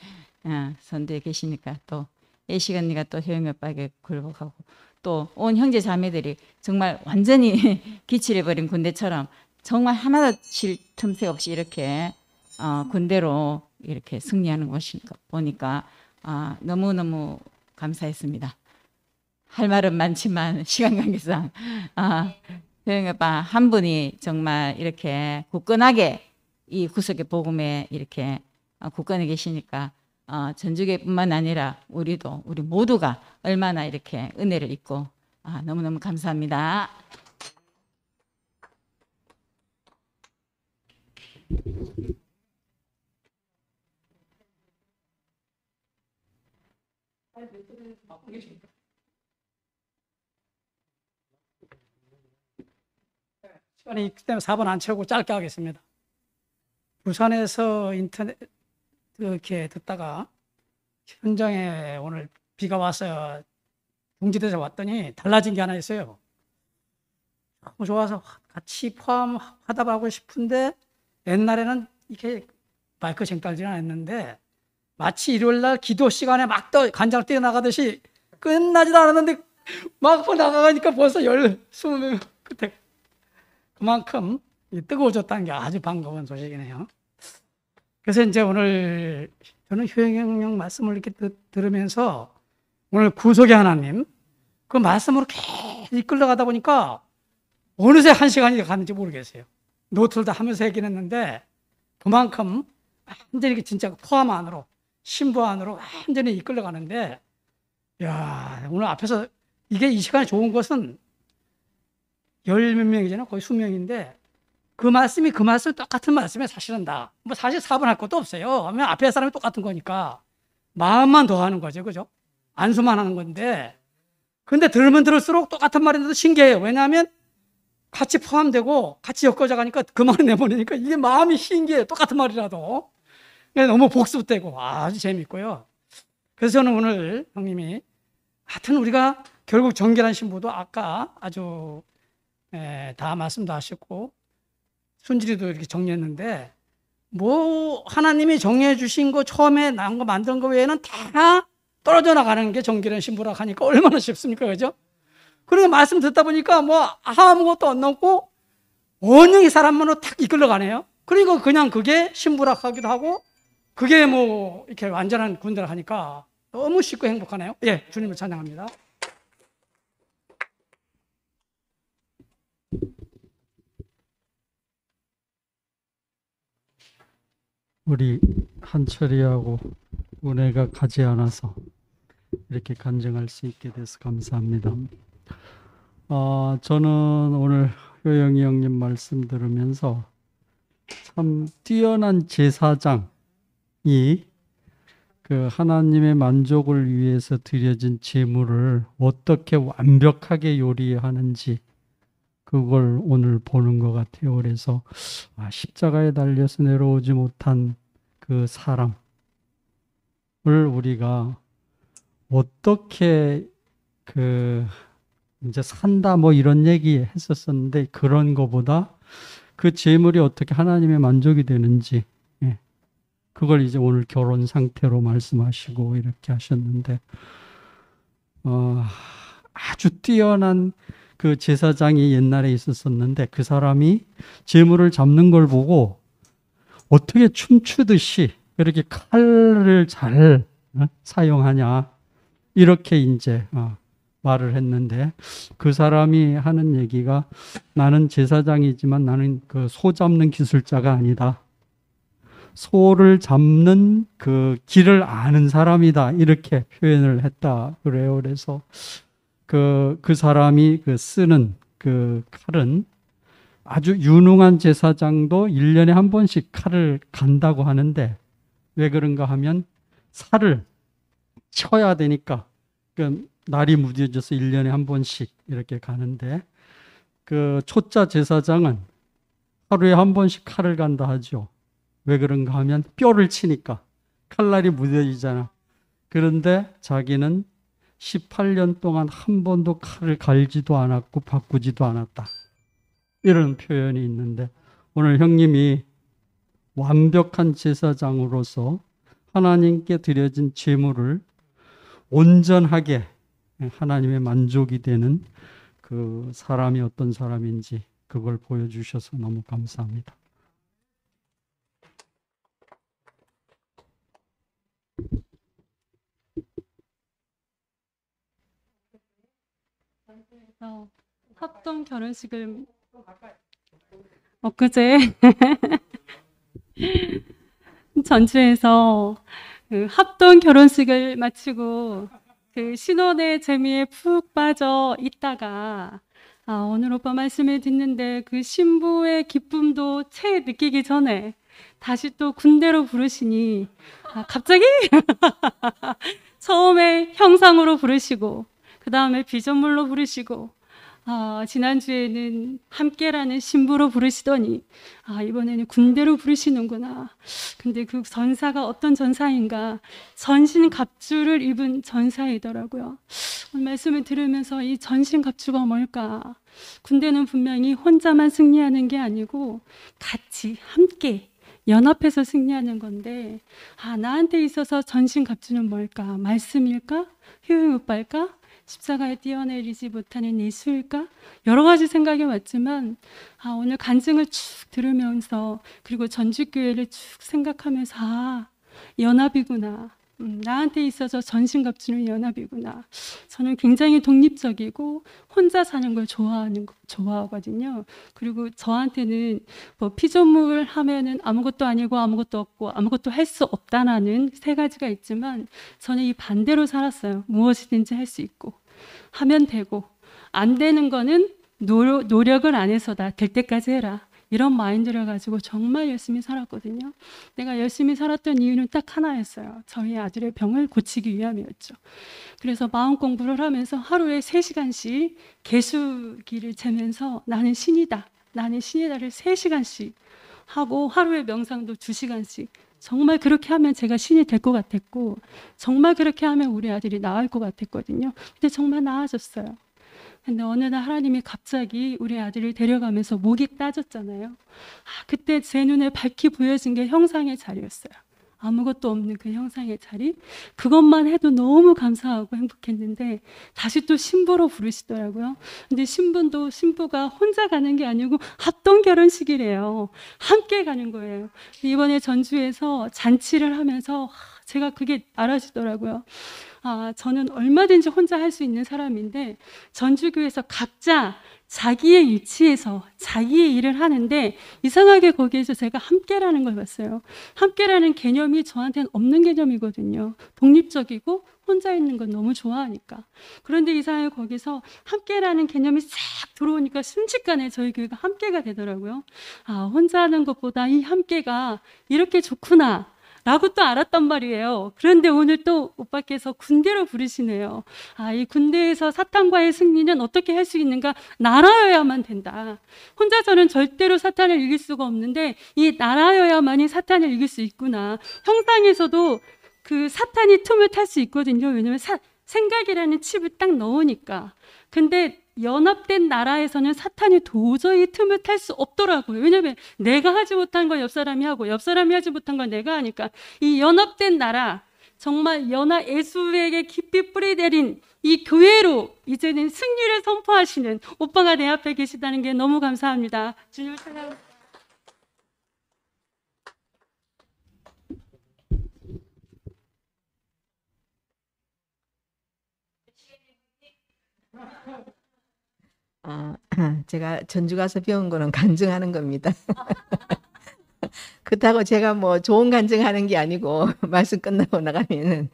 S13: 선두에 계시니까 또 예식 언니가 또 효영이 오빠에게 굴복하고 또 온 형제 자매들이 정말 완전히 기칠해버린 군대처럼 정말 하나도 쉴 틈새 없이 이렇게 군대로 이렇게 승리하는 것이니까 보니까 너무너무 감사했습니다. 할 말은 많지만 시간 관계상 효영이 오빠 한 분이 정말 이렇게 굳건하게 이 구석의 복음에 이렇게 굳건히 계시니까 전주교뿐만 아니라 우리 모두가 얼마나 이렇게 은혜를 입고 너무너무 감사합니다.
S20: 시간이 있기 때문에 4번 안 채우고 짧게 하겠습니다. 부산에서 인터넷 이렇게 듣다가 현장에 오늘 비가 와서 중지돼서 왔더니 달라진 게 하나 있어요. 너무 좋아서 같이 포함하다 하고 싶은데 옛날에는 이렇게 마이크 쟁탈지는 않았는데 마치 일요일날 기도 시간에 막 간장 뛰어나가듯이 끝나지도 않았는데 막 나가니까 벌써 20명 그때 그만큼 뜨거워졌다는 게 아주 반가운 소식이네요. 그래서 이제 오늘 저는 효영 말씀을 이렇게 들으면서 오늘 구속의 하나님 그 말씀으로 계속 이끌려가다 보니까 어느새 1시간이 갔는지 모르겠어요. 노트를 다 하면서 얘기는 했는데 그만큼 완전히 진짜 포함 안으로 신부 안으로 완전히 이끌려가는데 야 오늘 앞에서 이게 이 시간에 좋은 것은 10몇 명이잖아요. 거의 수명인데 그 말씀이 똑같은 말씀에 사실은 다 뭐 사실 4번 할 것도 없어요. 왜냐면 앞에 사람이 똑같은 거니까 마음만 더하는 거죠. 그죠? 안수만 하는 건데 근데 들으면 들을수록 똑같은 말인데도 신기해요. 왜냐하면 같이 포함되고 같이 엮어져 가니까 그 말을 내보내니까 이게 마음이 신기해요. 똑같은 말이라도. 너무 복습되고 아주 재밌고요. 그래서 저는 오늘 형님이 하여튼 우리가 결국 정결한 신부도 아까 아주 다 말씀도 하셨고 순진이도 이렇게 정리했는데 뭐 하나님이 정리해 주신 거 처음에 나온 거 만든 거 외에는 다 떨어져 나가는 게 정결한 신부라고 하니까 얼마나 쉽습니까? 그죠? 그러니까 말씀 듣다 보니까 뭐 아무것도 안 넣고 원형이 사람만으로 탁 이끌려가네요. 그리고 그냥 그게 신부라 하기도 하고 그게 뭐 이렇게 완전한 군대라 하니까 너무 쉽고 행복하네요. 예, 주님을 찬양합니다.
S7: 우리 한철이하고 은혜가 가지 않아서 이렇게 간증할 수 있게 돼서 감사합니다. 저는 오늘 효영이 형님 말씀 들으면서 참 뛰어난 제사장이 그 하나님의 만족을 위해서 드려진 제물을 어떻게 완벽하게 요리하는지 그걸 오늘 보는 것 같아요. 그래서 십자가에 달려서 내려오지 못한 그 사람을 우리가 어떻게 이제 산다 뭐 이런 얘기 했었었는데 그런 거보다 그 제물이 어떻게 하나님의 만족이 되는지 그걸 이제 오늘 결혼 상태로 말씀하시고 이렇게 하셨는데 아주 뛰어난 그 제사장이 옛날에 있었었는데 그 사람이 제물을 잡는 걸 보고 어떻게 춤추듯이 이렇게 칼을 잘 사용하냐 이렇게 이제 말을 했는데 그 사람이 하는 얘기가 나는 제사장이지만 나는 그 소 잡는 기술자가 아니다. 소를 잡는 그 길을 아는 사람이다. 이렇게 표현을 했다. 그래요. 그래서 그 사람이 쓰는 그 칼은 아주 유능한 제사장도 1년에 한 번씩 칼을 간다고 하는데 왜 그런가 하면 살을 쳐야 되니까 그 날이 무뎌져서 1년에 한 번씩 이렇게 가는데 그 초짜 제사장은 하루에 한 번씩 칼을 간다 하죠. 왜 그런가 하면 뼈를 치니까 칼날이 무뎌지잖아. 그런데 자기는 18년 동안 한 번도 칼을 갈지도 않았고 바꾸지도 않았다. 이런 표현이 있는데 오늘 형님이 완벽한 제사장으로서 하나님께 드려진 제물을 온전하게 하나님의 만족이 되는 그 사람이 어떤 사람인지 그걸 보여주셔서 너무 감사합니다.
S21: 합동 결혼식을 엊그제 전주에서 그 합동 결혼식을 마치고 그 신혼의 재미에 푹 빠져 있다가 오늘 오빠 말씀을 듣는데 그 신부의 기쁨도 채 느끼기 전에 다시 또 군대로 부르시니 갑자기 처음에 형상으로 부르시고 그 다음에 비전물로 부르시고 지난주에는 함께라는 신부로 부르시더니 이번에는 군대로 부르시는구나. 근데 그 전사가 어떤 전사인가? 전신갑주를 입은 전사이더라고요. 오늘 말씀을 들으면서 이 전신갑주가 뭘까? 군대는 분명히 혼자만 승리하는 게 아니고 같이 함께 연합해서 승리하는 건데 나한테 있어서 전신갑주는 뭘까? 말씀일까? 효용오빠일까? 십자가에 뛰어내리지 못하는 예수일까? 여러 가지 생각이 왔지만 오늘 간증을 쭉 들으면서 그리고 전주교회를 쭉 생각하면서 연합이구나. 나한테 있어서 전신갑주는 연합이구나. 저는 굉장히 독립적이고 혼자 사는 걸 좋아하거든요. 그리고 저한테는 뭐 피조물 하면은 아무것도 아니고 아무것도 없고 아무것도 할 수 없다라는 세 가지가 있지만 저는 이 반대로 살았어요. 무엇이든지 할 수 있고 하면 되고 안 되는 거는 노력을 안 해서다. 될 때까지 해라. 이런 마인드를 가지고 정말 열심히 살았거든요. 내가 열심히 살았던 이유는 딱 하나였어요. 저희 아들의 병을 고치기 위함이었죠. 그래서 마음 공부를 하면서 하루에 3시간씩 개수기를 재면서 나는 신이다. 나는 신이다를 3시간씩 하고 하루에 명상도 2시간씩 정말 그렇게 하면 제가 신이 될 것 같았고 정말 그렇게 하면 우리 아들이 나을 것 같았거든요. 근데 정말 나아졌어요. 근데 어느 날 하나님이 갑자기 우리 아들을 데려가면서 목이 따졌잖아요. 그때 제 눈에 밝히 보여진 게 형상의 자리였어요. 아무것도 없는 그 형상의 자리. 그것만 해도 너무 감사하고 행복했는데 다시 또 신부로 부르시더라고요. 근데 신부가 혼자 가는 게 아니고 합동 결혼식이래요. 함께 가는 거예요. 이번에 전주에서 잔치를 하면서 제가 그게 알아지더라고요. 저는 얼마든지 혼자 할 수 있는 사람인데 전주교에서 각자 자기의 위치에서 자기의 일을 하는데 이상하게 거기에서 제가 함께라는 걸 봤어요. 함께라는 개념이 저한테는 없는 개념이거든요. 독립적이고 혼자 있는 건 너무 좋아하니까. 그런데 이상하게 거기서 함께라는 개념이 싹 들어오니까 순식간에 저희 교회가 함께가 되더라고요. 혼자 하는 것보다 이 함께가 이렇게 좋구나 라고 또 알았단 말이에요. 그런데 오늘 또 오빠께서 군대로 부르시네요. 이 군대에서 사탄과의 승리는 어떻게 할 수 있는가? 나라여야만 된다. 혼자서는 절대로 사탄을 이길 수가 없는데 이 나라여야만이 사탄을 이길 수 있구나. 형상에서도 그 사탄이 틈을 탈 수 있거든요. 왜냐하면 생각이라는 칩을 딱 넣으니까. 근데 연합된 나라에서는 사탄이 도저히 틈을 탈 수 없더라고요. 왜냐하면 내가 하지 못한 걸 옆 사람이 하고 옆 사람이 하지 못한 걸 내가 하니까 이 연합된 나라, 정말 연합 예수에게 깊이 뿌리 내린 이 교회로 이제는 승리를 선포하시는 오빠가 내 앞에 계시다는 게 너무 감사합니다. 주님을 사랑합니다.
S22: 제가 전주 가서 배운 거는 간증하는 겁니다. 그렇다고 제가 뭐 좋은 간증하는 게 아니고 말씀 끝나고 나가면은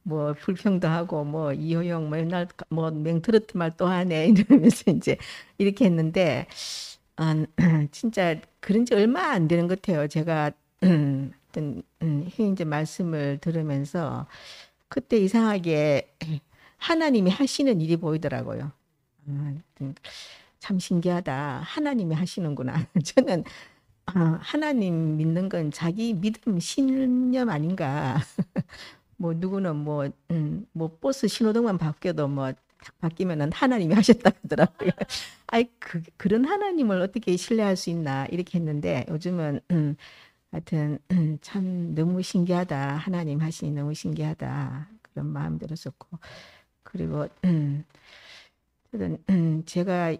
S22: 뭐 불평도 하고 뭐 이호영 맨날 뭐 맹트로트 말 또 하네 이러면서 이제 이렇게 했는데 진짜 그런 지 얼마 안 되는 것 같아요. 제가 어떤 이제 말씀을 들으면서 그때 이상하게 하나님이 하시는 일이 보이더라고요. 참 신기하다. 하나님이 하시는구나. 저는 하나님 믿는 건 자기 믿음 신념 아닌가. 뭐 누구는 뭐 버스 신호등만 바뀌어도 뭐 딱 바뀌면은 하나님이 하셨다 하더라고요. 아이 그런 하나님을 어떻게 신뢰할 수 있나 이렇게 했는데 요즘은 하여튼 참 너무 신기하다. 하나님 하시니 너무 신기하다. 그런 마음 들었었고 그리고 저는 제가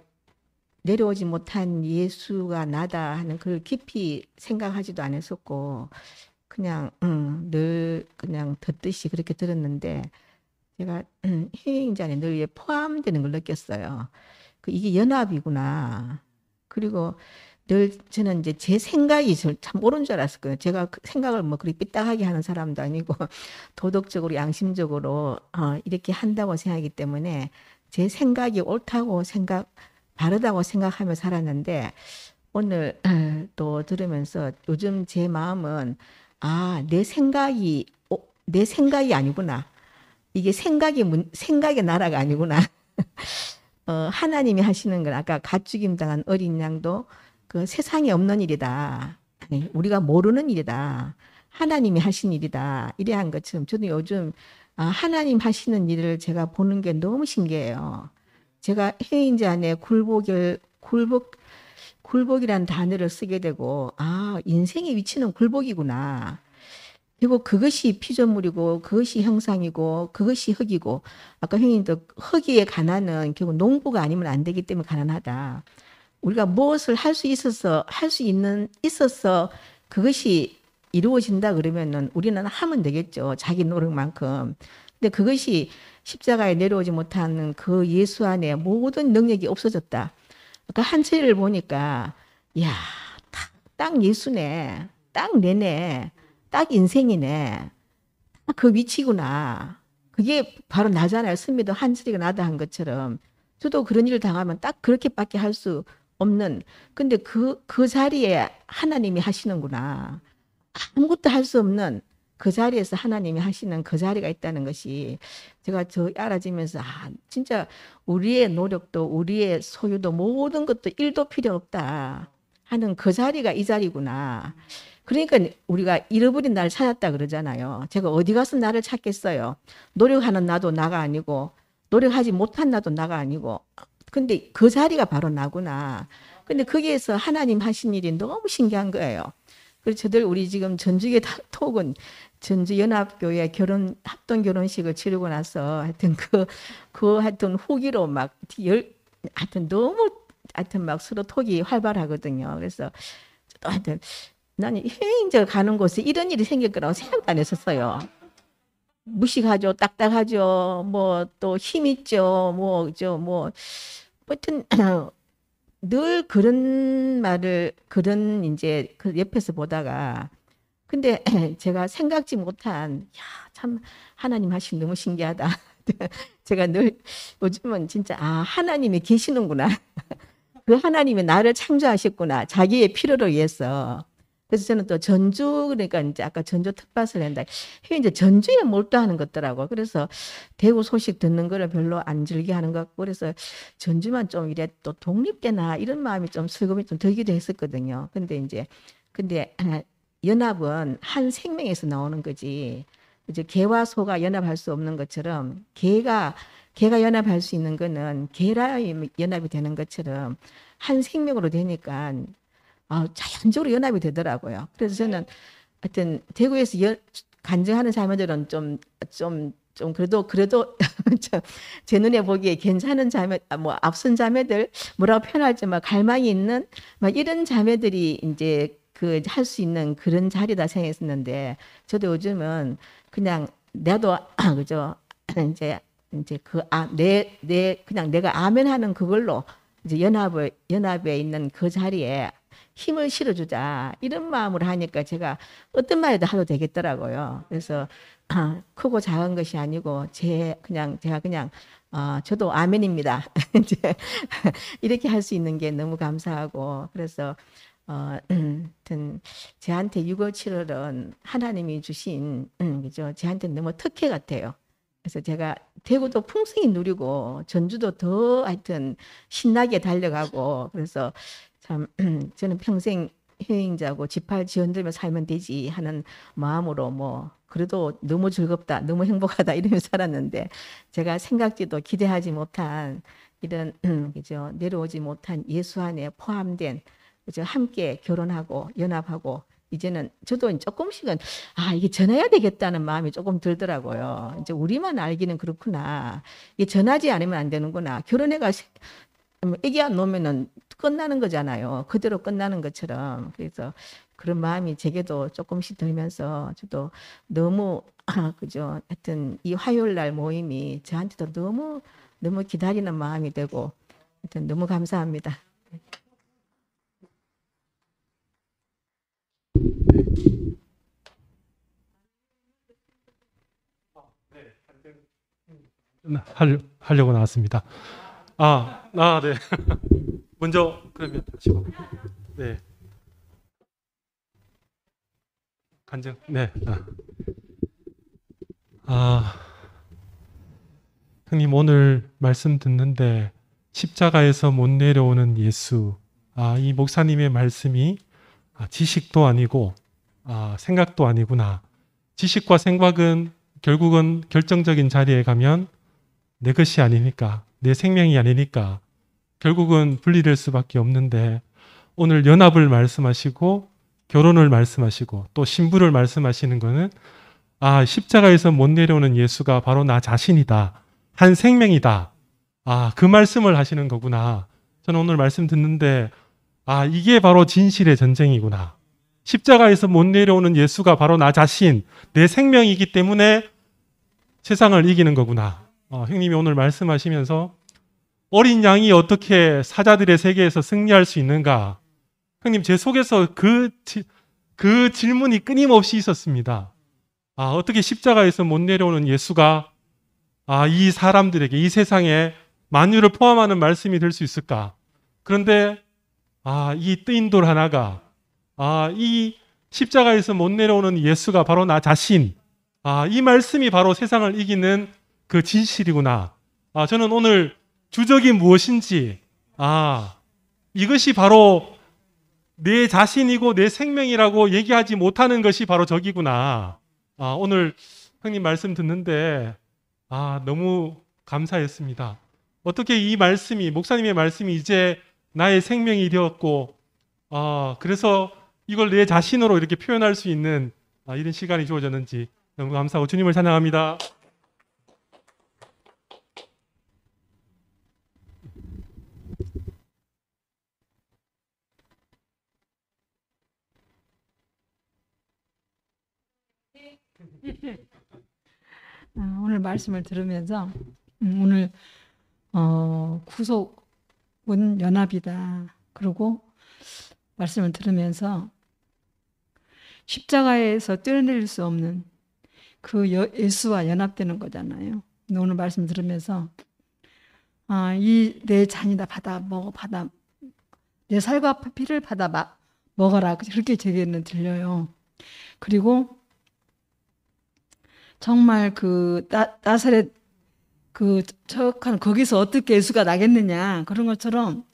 S22: 내려오지 못한 예수가 나다 하는 그걸 깊이 생각하지도 않았었고 그냥 늘 그냥 듣듯이 그렇게 들었는데 제가 해인자 안에 늘 포함되는 걸 느꼈어요. 이게 연합이구나. 그리고 늘 저는 이제 제 생각이 참 옳은 줄 알았었거든요. 제가 그 생각을 뭐 그렇게 삐딱하게 하는 사람도 아니고 도덕적으로 양심적으로 이렇게 한다고 생각하기 때문에 제 생각이 옳다고 바르다고 생각하며 살았는데 오늘 또 들으면서 요즘 제 마음은 내 생각이 아니구나. 이게 생각의 나라가 아니구나. 하나님이 하시는 건 아까 갓죽임 당한 어린 양도 그 세상에 없는 일이다. 우리가 모르는 일이다. 하나님이 하신 일이다. 이래 한 것처럼 저도 요즘 하나님 하시는 일을 제가 보는 게 너무 신기해요. 제가 해인제 안에 굴복이라는 단어를 쓰게 되고 인생의 위치는 굴복이구나. 그리고 그것이 피조물이고 그것이 형상이고 그것이 흙이고 아까 형님도 흙의 가난은 결국 농부가 아니면 안 되기 때문에 가난하다. 우리가 무엇을 할 수 있어서 그것이 이루어진다 그러면은 우리는 하면 되겠죠. 자기 노력만큼. 근데 그것이 십자가에 내려오지 못하는 그 예수 안에 모든 능력이 없어졌다. 그러니까 한철을 보니까 딱 예수네. 딱 내네. 딱 인생이네. 그 위치구나. 그게 바로 나잖아요. 선미도 한철이가 나다 한 것처럼. 저도 그런 일을 당하면 딱 그렇게밖에 할 수 없는. 근데 그 자리에 하나님이 하시는구나. 아무것도 할 수 없는 그 자리에서 하나님이 하시는 그 자리가 있다는 것이 제가 알아지면서 진짜 우리의 노력도 우리의 소유도 모든 것도 1도 필요 없다 하는 그 자리가 이 자리구나. 그러니까 우리가 잃어버린 나를 찾았다 그러잖아요. 제가 어디 가서 나를 찾겠어요. 노력하는 나도 나가 아니고 노력하지 못한 나도 나가 아니고 근데 그 자리가 바로 나구나. 근데 거기에서 하나님 하신 일이 너무 신기한 거예요. 그래서 저들 우리 지금 전주의 톡은 전주연합교회 합동 결혼식을 치르고 나서 하여튼 하여튼 후기로 하여튼 너무 막 서로 톡이 활발하거든요. 그래서 또 하여튼 나는 해인제가 가는 곳에 이런 일이 생길 거라고 생각도 안 했었어요. 무식하죠, 딱딱하죠, 뭐 또 힘있죠, 하여튼 늘 그런 말을 이제 그 옆에서 보다가 근데 제가 생각지 못한 참 하나님 하시면 너무 신기하다. 제가 늘 요즘은 진짜 하나님이 계시는구나. 그 하나님이 나를 창조하셨구나. 자기의 필요를 위해서. 그래서 저는 또 전주 그러니까 이제 아까 전주 특밭을 한다. 이제 전주에 몰두하는 것더라고. 그래서 대구 소식 듣는 거를 별로 안 즐겨하는 것 같고 그래서 전주만 좀 이래 또 독립되나 이런 마음이 좀 슬금이 좀 들기도 했었거든요. 근데 연합은 한 생명에서 나오는 거지. 이제 개와 소가 연합할 수 없는 것처럼 개가 연합할 수 있는 거는 개라 연합이 되는 것처럼 한 생명으로 되니까 자연적으로 연합이 되더라고요. 그래서 저는 하여튼 대구에서 간증하는 자매들은 좀 그래도 제 눈에 보기에 괜찮은 자매, 앞선 자매들 뭐라고 표현할지 갈망이 있는 이런 자매들이 이제 할 수 있는 그런 자리다 생각했었는데 저도 요즘은 그냥 나도 그죠 이제 그냥 내가 아멘하는 그걸로 이제 연합에 있는 그 자리에 힘을 실어주자 이런 마음으로 하니까 제가 어떤 말이도 하도 되겠더라고요. 그래서 크고 작은 것이 아니고 제가 그냥 저도 아멘입니다. 이제 이렇게 할 수 있는 게 너무 감사하고 그래서 하여튼 제한테 6월 7월은 하나님이 주신 그죠? 제한테 너무 특혜 같아요. 그래서 제가 대구도 풍성히 누리고 전주도 더 하여튼 신나게 달려가고 그래서 참 저는 평생 여행자고 지팔 지원들며 살면 되지 하는 마음으로 뭐 그래도 너무 즐겁다, 너무 행복하다 이러며 살았는데 제가 생각지도 기대하지 못한 이런 그죠 내려오지 못한 예수 안에 포함된 그죠 함께 결혼하고 연합하고 이제는 저도 조금씩은 이게 전해야 되겠다는 마음이 조금 들더라고요. 이제 우리만 알기는 그렇구나. 이게 전하지 않으면 안 되는구나. 결혼해가 애기 안 놓으면은 끝나는 거잖아요. 그대로 끝나는 것처럼. 그래서 그런 마음이 제게도 조금씩 들면서 저도 너무 그죠. 하여튼 이 화요일 날 모임이 저한테도 너무 기다리는 마음이 되고 하여튼 너무 감사합니다.
S3: 하려고 나왔습니다. 네. 먼저 그러면 하시고. 네. 간증. 네. 형님 오늘 말씀 듣는데 십자가에서 못 내려오는 예수. 이 목사님의 말씀이 지식도 아니고 생각도 아니구나. 지식과 생각은 결국은 결정적인 자리에 가면 내 것이 아니니까, 내 생명이 아니니까 결국은 분리될 수밖에 없는데 오늘 연합을 말씀하시고 결혼을 말씀하시고 또 신부를 말씀하시는 것은 십자가에서 못 내려오는 예수가 바로 나 자신이다. 한 생명이다. 그 말씀을 하시는 거구나. 저는 오늘 말씀 듣는데 이게 바로 진실의 전쟁이구나. 십자가에서 못 내려오는 예수가 바로 나 자신, 내 생명이기 때문에 세상을 이기는 거구나. 형님이 오늘 말씀하시면서 어린 양이 어떻게 사자들의 세계에서 승리할 수 있는가? 형님 제 속에서 그 질문이 끊임없이 있었습니다. 어떻게 십자가에서 못 내려오는 예수가 이 사람들에게, 이 세상에 만유를 포함하는 말씀이 될 수 있을까? 그런데 이 뜨인 돌 하나가 이 십자가에서 못 내려오는 예수가 바로 나 자신, 이 말씀이 바로 세상을 이기는 그 진실이구나. 저는 오늘 주적이 무엇인지, 이것이 바로 내 자신이고 내 생명이라고 얘기하지 못하는 것이 바로 저기구나. 오늘 형님 말씀 듣는데 너무 감사했습니다. 어떻게 이 말씀이, 목사님의 말씀이 이제 나의 생명이 되었고 그래서 이걸 내 자신으로 이렇게 표현할 수 있는 이런 시간이 주어졌는지 너무 감사하고 주님을 찬양합니다.
S4: 오늘 말씀을 들으면서 오늘 구속은 연합이다. 그리고 말씀을 들으면서 십자가에서 떼어낼 수 없는 그 예수와 연합되는 거잖아요. 근데 오늘 말씀 들으면서 이 내 잔이다 받아 먹어, 받아 내 살과 피를 받아 먹어라. 그렇게 제게는 들려요. 그리고 정말 그 나사렛 그 척한 거기서 어떻게 예수가 나겠느냐 그런 것처럼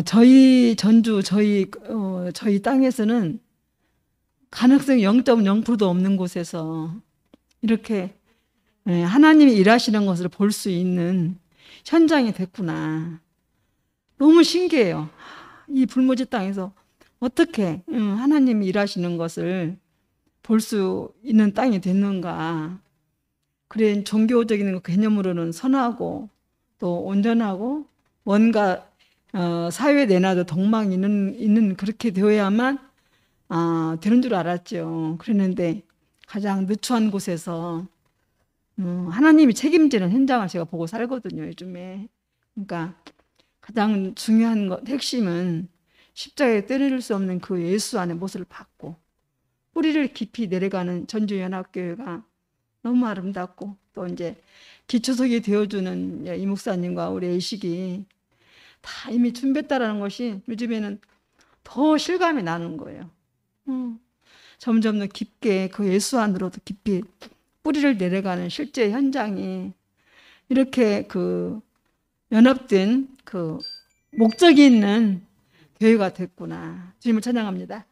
S4: 저희 전주 저희 땅에서는 가능성이 0.0%도 없는 곳에서 이렇게 하나님이 일하시는 것을 볼 수 있는 현장이 됐구나. 너무 신기해요. 이 불모지 땅에서 어떻게 하나님이 일하시는 것을 볼 수 있는 땅이 됐는가. 그래 종교적인 개념으로는 선하고 또 온전하고 뭔가 사회 내나도 덕망이 있는 그렇게 되어야만 되는 줄 알았죠. 그랬는데 가장 누추한 곳에서 하나님이 책임지는 현장을 제가 보고 살거든요, 요즘에. 그러니까 가장 중요한 것, 핵심은 십자가에 떼내릴 수 없는 그 예수 안에 못을 받고 뿌리를 깊이 내려가는 전주연합교회가 너무 아름답고 또 이제 기초석이 되어주는 이 목사님과 우리 애식이 다 이미 준비했다라는 것이 요즘에는 더 실감이 나는 거예요. 점점 더 깊게 그 예수 안으로도 깊이 뿌리를 내려가는 실제 현장이 이렇게 그 연합된 그 목적이 있는 교회가 됐구나. 주님을 찬양합니다.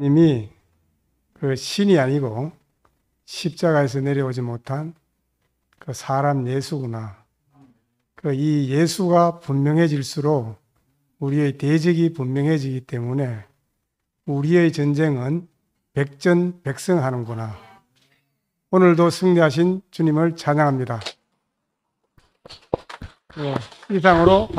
S2: 님이 그 신이 아니고 십자가에서 내려오지 못한 그 사람 예수구나. 그 이 예수가 분명해질수록 우리의 대적이 분명해지기 때문에 우리의 전쟁은 백전백승하는구나. 오늘도 승리하신 주님을 찬양합니다. 이상으로